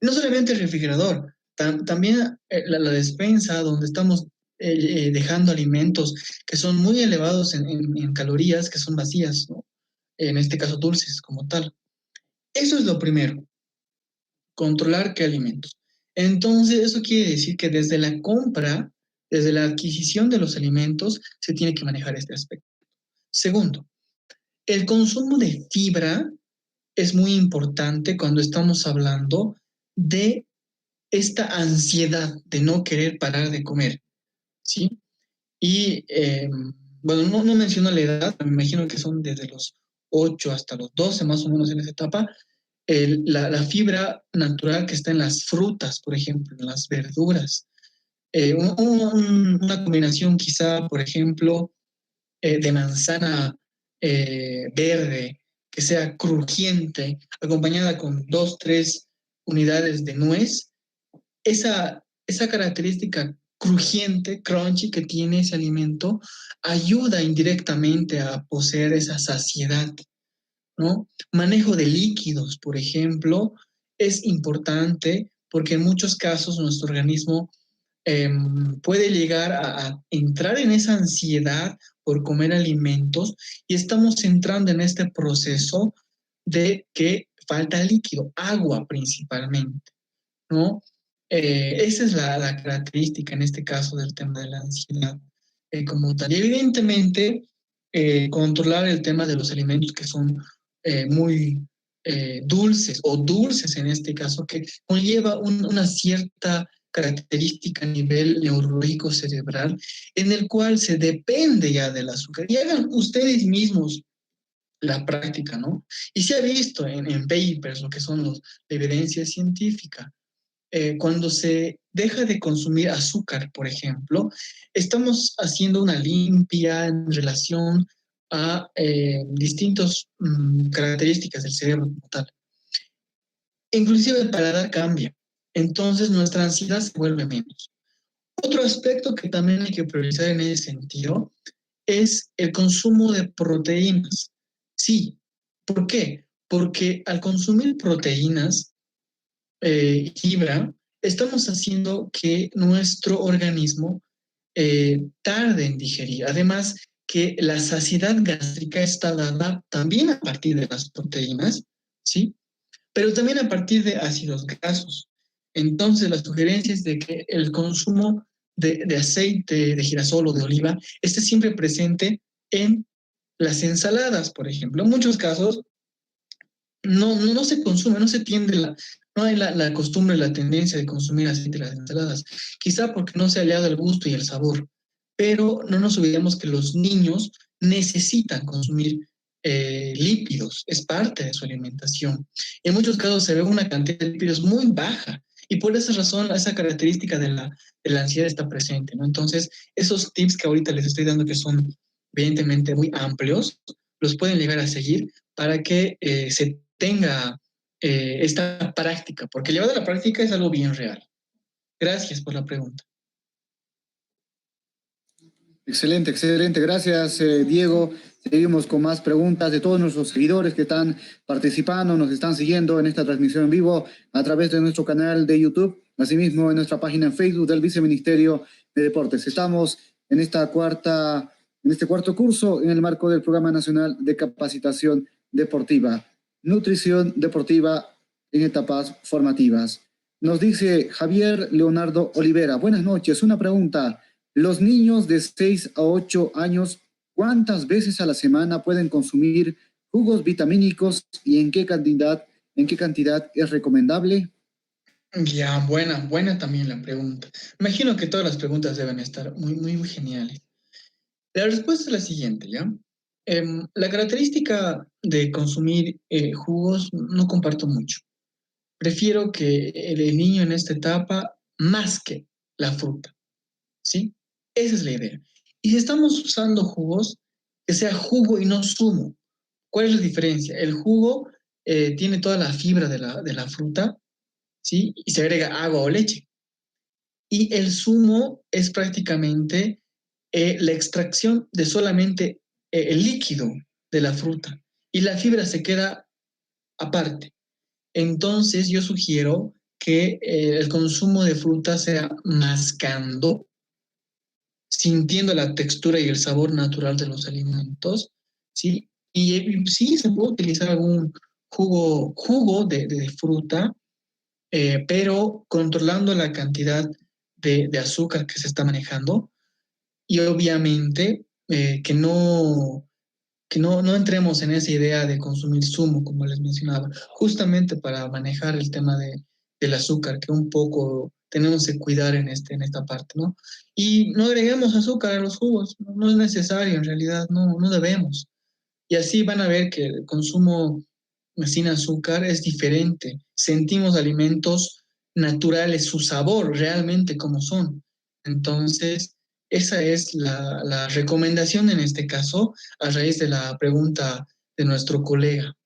No solamente el refrigerador, también la despensa donde estamos dejando alimentos que son muy elevados en calorías, que son vacías, ¿no? En este caso dulces como tal. Eso es lo primero, controlar qué alimentos. Entonces, eso quiere decir que desde la compra, desde la adquisición de los alimentos, se tiene que manejar este aspecto. Segundo, el consumo de fibra es muy importante cuando estamos hablando de esta ansiedad de no querer parar de comer, ¿sí? Y bueno, no menciono la edad, me imagino que son desde los 8 hasta los 12 más o menos en esa etapa. La fibra natural que está en las frutas, por ejemplo, en las verduras. Una combinación quizá, por ejemplo, de manzana verde, que sea crujiente, acompañada con 2, 3 unidades de nuez, esa característica crujiente, crunchy que tiene ese alimento, ayuda indirectamente a poseer esa saciedad, ¿no? Manejo de líquidos, por ejemplo, es importante porque en muchos casos nuestro organismo puede llegar a entrar en esa ansiedad por comer alimentos y estamos entrando en este proceso de que falta líquido, agua principalmente, ¿no? Esa es la característica en este caso del tema de la ansiedad como tal. Y evidentemente, controlar el tema de los alimentos que son muy dulces o dulces en este caso, que conlleva una cierta característica a nivel neurológico cerebral en el cual se depende ya del azúcar. Y hagan ustedes mismos la práctica, ¿no? Y se ha visto en papers, lo que son la evidencia científica. Cuando se deja de consumir azúcar, por ejemplo, estamos haciendo una limpia en relación a distintas características del cerebro como tal. Inclusive el paladar cambia. Entonces nuestra ansiedad se vuelve menos. Otro aspecto que también hay que priorizar en ese sentido es el consumo de proteínas. Sí, ¿por qué? Porque al consumir proteínas, fibra, estamos haciendo que nuestro organismo tarde en digerir. Además, que la saciedad gástrica está dada también a partir de las proteínas, ¿sí? Pero también a partir de ácidos grasos. Entonces, la sugerencia es de que el consumo de aceite de girasol o de oliva esté siempre presente en las ensaladas, por ejemplo. En muchos casos no se consume, no se tiende no hay la costumbre, la tendencia de consumir aceite de las ensaladas. Quizá porque no se ha hallado el gusto y el sabor. Pero no nos olvidemos que los niños necesitan consumir lípidos, es parte de su alimentación. En muchos casos se ve una cantidad de lípidos muy baja y por esa razón esa característica de la ansiedad está presente, ¿no? Entonces, esos tips que ahorita les estoy dando que son evidentemente muy amplios, los pueden llegar a seguir para que se tenga esta práctica, porque llevado a la práctica es algo bien real. Gracias por la pregunta. Excelente, excelente. Gracias, Diego. Seguimos con más preguntas de todos nuestros seguidores que están participando, nos están siguiendo en esta transmisión en vivo a través de nuestro canal de YouTube, asimismo en nuestra página en Facebook del Viceministerio de Deportes. Estamos en este cuarto curso en el marco del Programa Nacional de Capacitación Deportiva, Nutrición Deportiva en etapas formativas. Nos dice Javier Leonardo Olivera. Buenas noches. Una pregunta. Los niños de 6 a 8 años, ¿cuántas veces a la semana pueden consumir jugos vitamínicos y en qué cantidad es recomendable? Ya, buena también la pregunta. Imagino que todas las preguntas deben estar muy geniales. La respuesta es la siguiente, ¿ya? La característica de consumir jugos no comparto mucho. Prefiero que el niño en esta etapa masque la fruta, ¿sí? Esa es la idea. Y si estamos usando jugos, que sea jugo y no zumo. ¿Cuál es la diferencia? El jugo tiene toda la fibra de la fruta, ¿sí? Y se agrega agua o leche. Y el zumo es prácticamente la extracción de solamente el líquido de la fruta. Y la fibra se queda aparte. Entonces yo sugiero que el consumo de fruta sea mascando, sintiendo la textura y el sabor natural de los alimentos, ¿sí? Y sí, se puede utilizar algún jugo de fruta, pero controlando la cantidad de azúcar que se está manejando y obviamente no entremos en esa idea de consumir zumo, como les mencionaba, justamente para manejar el tema del azúcar, que un poco tenemos que cuidar en esta parte, ¿no? Y no agreguemos azúcar a los jugos, no es necesario en realidad, no debemos. Y así van a ver que el consumo sin azúcar es diferente. Sentimos alimentos naturales, su sabor realmente como son. Entonces, esa es la recomendación en este caso, a raíz de la pregunta de nuestro colega.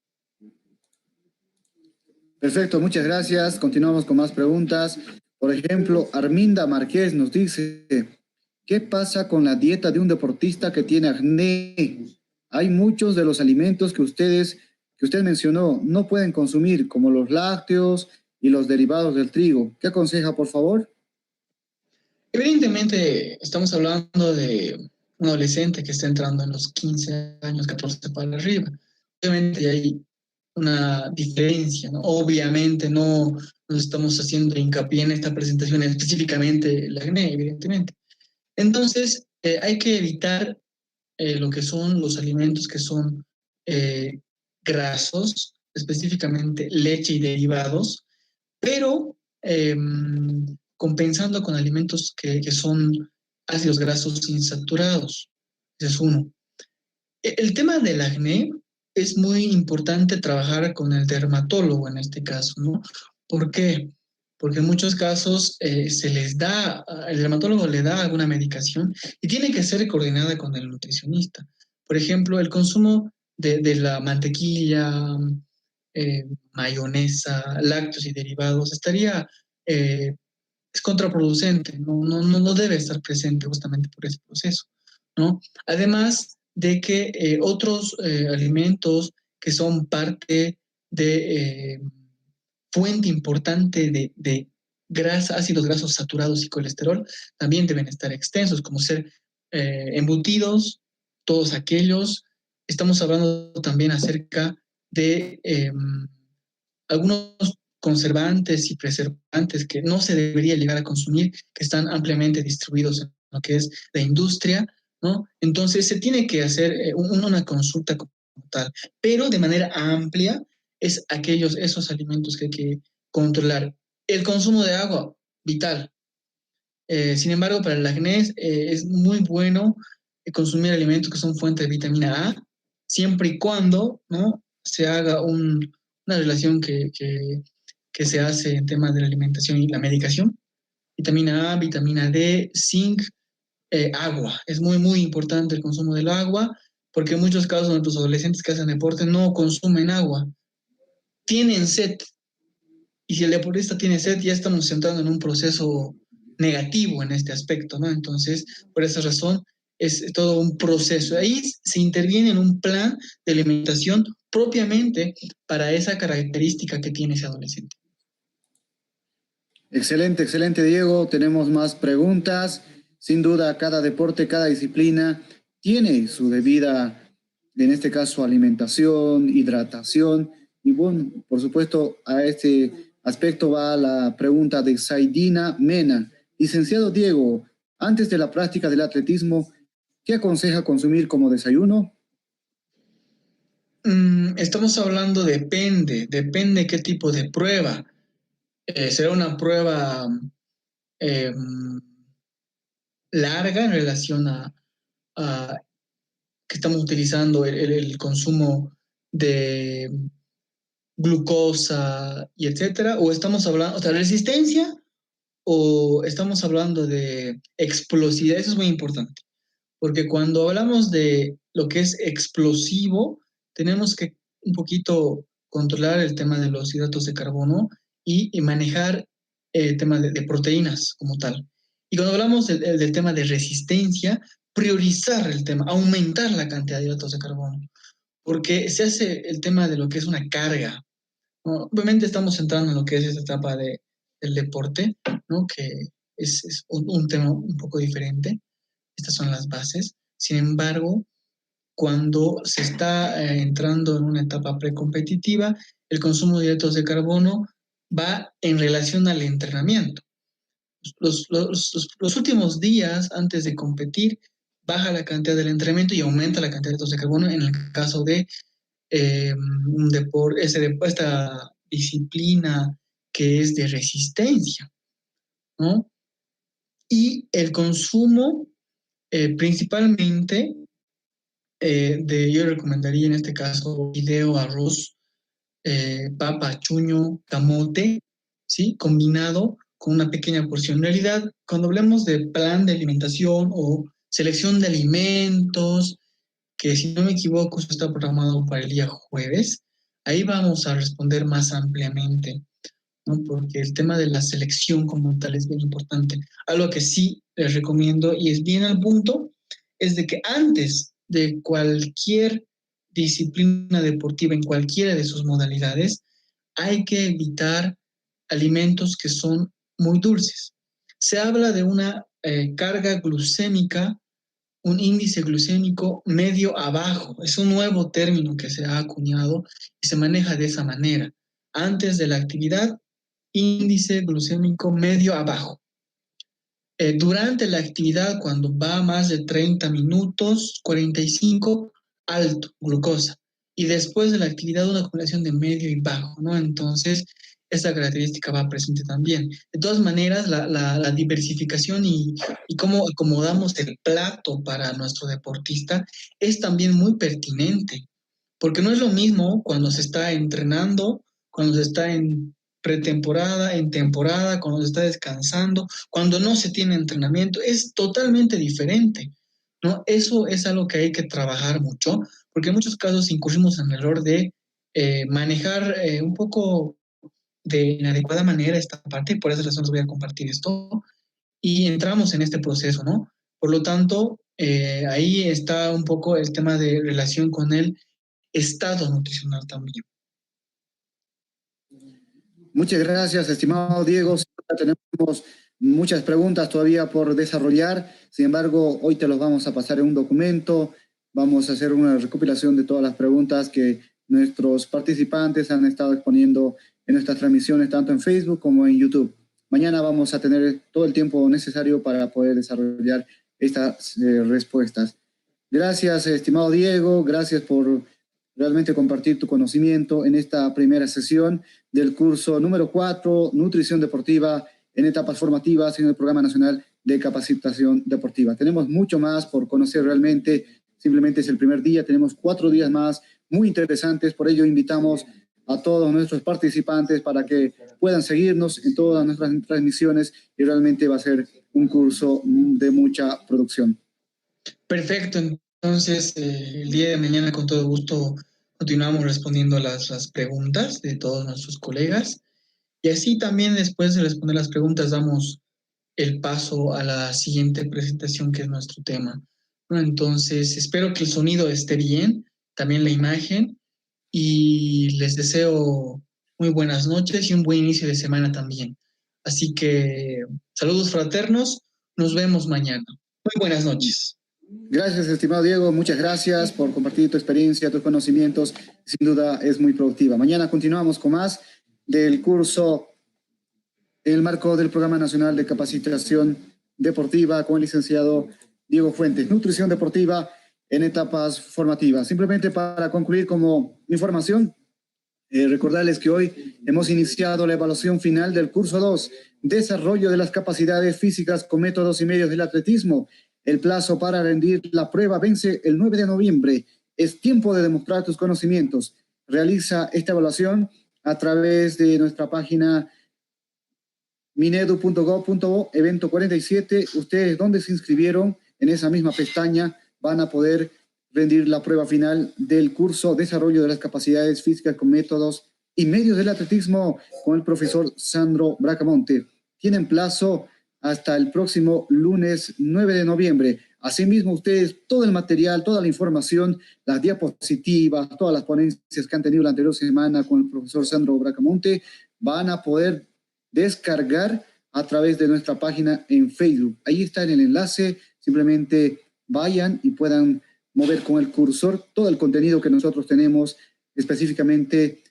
Perfecto, muchas gracias. Continuamos con más preguntas. Por ejemplo, Arminda Márquez nos dice, ¿qué pasa con la dieta de un deportista que tiene acné? Hay muchos de los alimentos que usted mencionó, no pueden consumir, como los lácteos y los derivados del trigo. ¿Qué aconseja, por favor? Evidentemente, estamos hablando de un adolescente que está entrando en los 15 años, 14 para arriba. Obviamente hay una diferencia, ¿no? Obviamente no estamos haciendo hincapié en esta presentación específicamente el acné, evidentemente. Entonces, hay que evitar lo que son los alimentos que son eh, grasos, específicamente leche y derivados, pero compensando con alimentos que son ácidos grasos insaturados. Ese es uno. El tema del acné es muy importante trabajar con el dermatólogo en este caso, ¿no? ¿Por qué? Porque en muchos casos se les da, el dermatólogo le da alguna medicación y tiene que ser coordinada con el nutricionista. Por ejemplo, el consumo de la mantequilla, mayonesa, lácteos y derivados estaría, es contraproducente, no debe estar presente justamente por ese proceso, ¿no? Además de que otros alimentos que son parte de fuente importante de grasa, ácidos grasos saturados y colesterol, también deben estar extensos, como ser embutidos, todos aquellos. Estamos hablando también acerca de algunos conservantes y preservantes que no se debería llegar a consumir, que están ampliamente distribuidos en lo que es la industria, ¿no? Entonces se tiene que hacer una consulta como tal, pero de manera amplia es esos alimentos que hay que controlar. El consumo de agua, vital. Sin embargo, para el acné es muy bueno consumir alimentos que son fuentes de vitamina A, siempre y cuando, ¿no?, se haga una relación que se hace en temas de la alimentación y la medicación. Vitamina A, vitamina D, zinc, agua. Es muy importante el consumo del agua, porque en muchos casos nuestros adolescentes que hacen deporte no consumen agua. Tienen sed. Y si el deportista tiene sed, ya estamos entrando en un proceso negativo en este aspecto, ¿no? Entonces, por esa razón, es todo un proceso. Ahí se interviene en un plan de alimentación propiamente para esa característica que tiene ese adolescente. Excelente, excelente, Diego. Tenemos más preguntas. Sin duda, cada deporte, cada disciplina tiene su debida, en este caso, alimentación, hidratación. Y bueno, por supuesto, a este aspecto va la pregunta de Saidina Mena. Licenciado Diego, antes de la práctica del atletismo, ¿qué aconseja consumir como desayuno? Estamos hablando, depende qué tipo de prueba. Será una prueba eh, larga en relación a que estamos utilizando el consumo de glucosa y etcétera, o estamos hablando, o sea, resistencia, o estamos hablando de explosividad. Eso es muy importante, porque cuando hablamos de lo que es explosivo, tenemos que un poquito controlar el tema de los hidratos de carbono y manejar el tema de proteínas como tal. Y cuando hablamos del tema de resistencia, priorizar el tema, aumentar la cantidad de hidratos de carbono, porque se hace el tema de lo que es una carga, ¿no? Obviamente estamos entrando en lo que es esta etapa del deporte, ¿no? Que es un tema un poco diferente. Estas son las bases. Sin embargo, cuando se está entrando en una etapa precompetitiva, el consumo de hidratos de carbono va en relación al entrenamiento. Los últimos días antes de competir, baja la cantidad del entrenamiento y aumenta la cantidad de hidratos de carbono en el caso de un deporte, esta disciplina que es de resistencia, ¿no? Y el consumo principalmente yo recomendaría en este caso fideo, arroz, papa, chuño, camote, ¿sí? Combinado con una pequeña porción. En realidad, cuando hablemos de plan de alimentación o selección de alimentos, que si no me equivoco, eso está programado para el día jueves, ahí vamos a responder más ampliamente, ¿no? Porque el tema de la selección como tal es bien importante. Algo que sí les recomiendo y es bien al punto, es de que antes de cualquier disciplina deportiva en cualquiera de sus modalidades, hay que evitar alimentos que son muy dulces. Se habla de una carga glucémica, un índice glucémico medio a bajo. Es un nuevo término que se ha acuñado y se maneja de esa manera. Antes de la actividad, índice glucémico medio a bajo. Durante la actividad, cuando va más de 30 minutos, 45, alto, glucosa. Y después de la actividad, una combinación de medio y bajo, ¿no? Entonces, esta característica va presente también. De todas maneras, la diversificación y cómo acomodamos el plato para nuestro deportista es también muy pertinente, porque no es lo mismo cuando se está entrenando, cuando se está en pretemporada, en temporada, cuando se está descansando, cuando no se tiene entrenamiento, es totalmente diferente, ¿no? Eso es algo que hay que trabajar mucho, porque en muchos casos incurrimos en el error de manejar un poco de inadecuada manera esta parte, y por esa razón les voy a compartir esto, y entramos en este proceso, ¿no? Por lo tanto, ahí está un poco el tema de relación con el estado nutricional también. Muchas gracias, estimado Diego. Tenemos muchas preguntas todavía por desarrollar. Sin embargo, hoy te los vamos a pasar en un documento. Vamos a hacer una recopilación de todas las preguntas que nuestros participantes han estado exponiendo en nuestras transmisiones, tanto en Facebook como en YouTube. Mañana vamos a tener todo el tiempo necesario para poder desarrollar estas respuestas. Gracias, estimado Diego. Gracias por realmente compartir tu conocimiento en esta primera sesión del curso número 4, Nutrición Deportiva en etapas formativas en el Programa Nacional de Capacitación Deportiva. Tenemos mucho más por conocer realmente, simplemente es el primer día, tenemos 4 días más muy interesantes, por ello invitamos a todos nuestros participantes para que puedan seguirnos en todas nuestras transmisiones y realmente va a ser un curso de mucha producción. Perfecto, entonces el día de mañana con todo gusto continuamos respondiendo las preguntas de todos nuestros colegas y así también después de responder las preguntas damos el paso a la siguiente presentación que es nuestro tema, ¿no? Entonces espero que el sonido esté bien, también la imagen y les deseo muy buenas noches y un buen inicio de semana también. Así que saludos fraternos, nos vemos mañana. Muy buenas noches. Gracias, estimado Diego. Muchas gracias por compartir tu experiencia, tus conocimientos. Sin duda es muy productiva. Mañana continuamos con más del curso en el marco del Programa Nacional de Capacitación Deportiva con el licenciado Diego Fuentes. Nutrición deportiva en etapas formativas. Simplemente para concluir como información, recordarles que hoy hemos iniciado la evaluación final del curso 2, Desarrollo de las capacidades físicas con métodos y medios del atletismo. El plazo para rendir la prueba vence el 9 de noviembre. Es tiempo de demostrar tus conocimientos. Realiza esta evaluación a través de nuestra página minedu.gov.bo, evento 47. Ustedes donde se inscribieron, en esa misma pestaña van a poder rendir la prueba final del curso Desarrollo de las Capacidades Físicas con Métodos y Medios del Atletismo con el profesor Sandro Bracamonte. Tienen plazo hasta el próximo lunes 9 de noviembre. Asimismo, ustedes, todo el material, toda la información, las diapositivas, todas las ponencias que han tenido la anterior semana con el profesor Sandro Bracamonte, van a poder descargar a través de nuestra página en Facebook. Ahí está en el enlace, simplemente vayan y puedan mover con el cursor todo el contenido que nosotros tenemos específicamente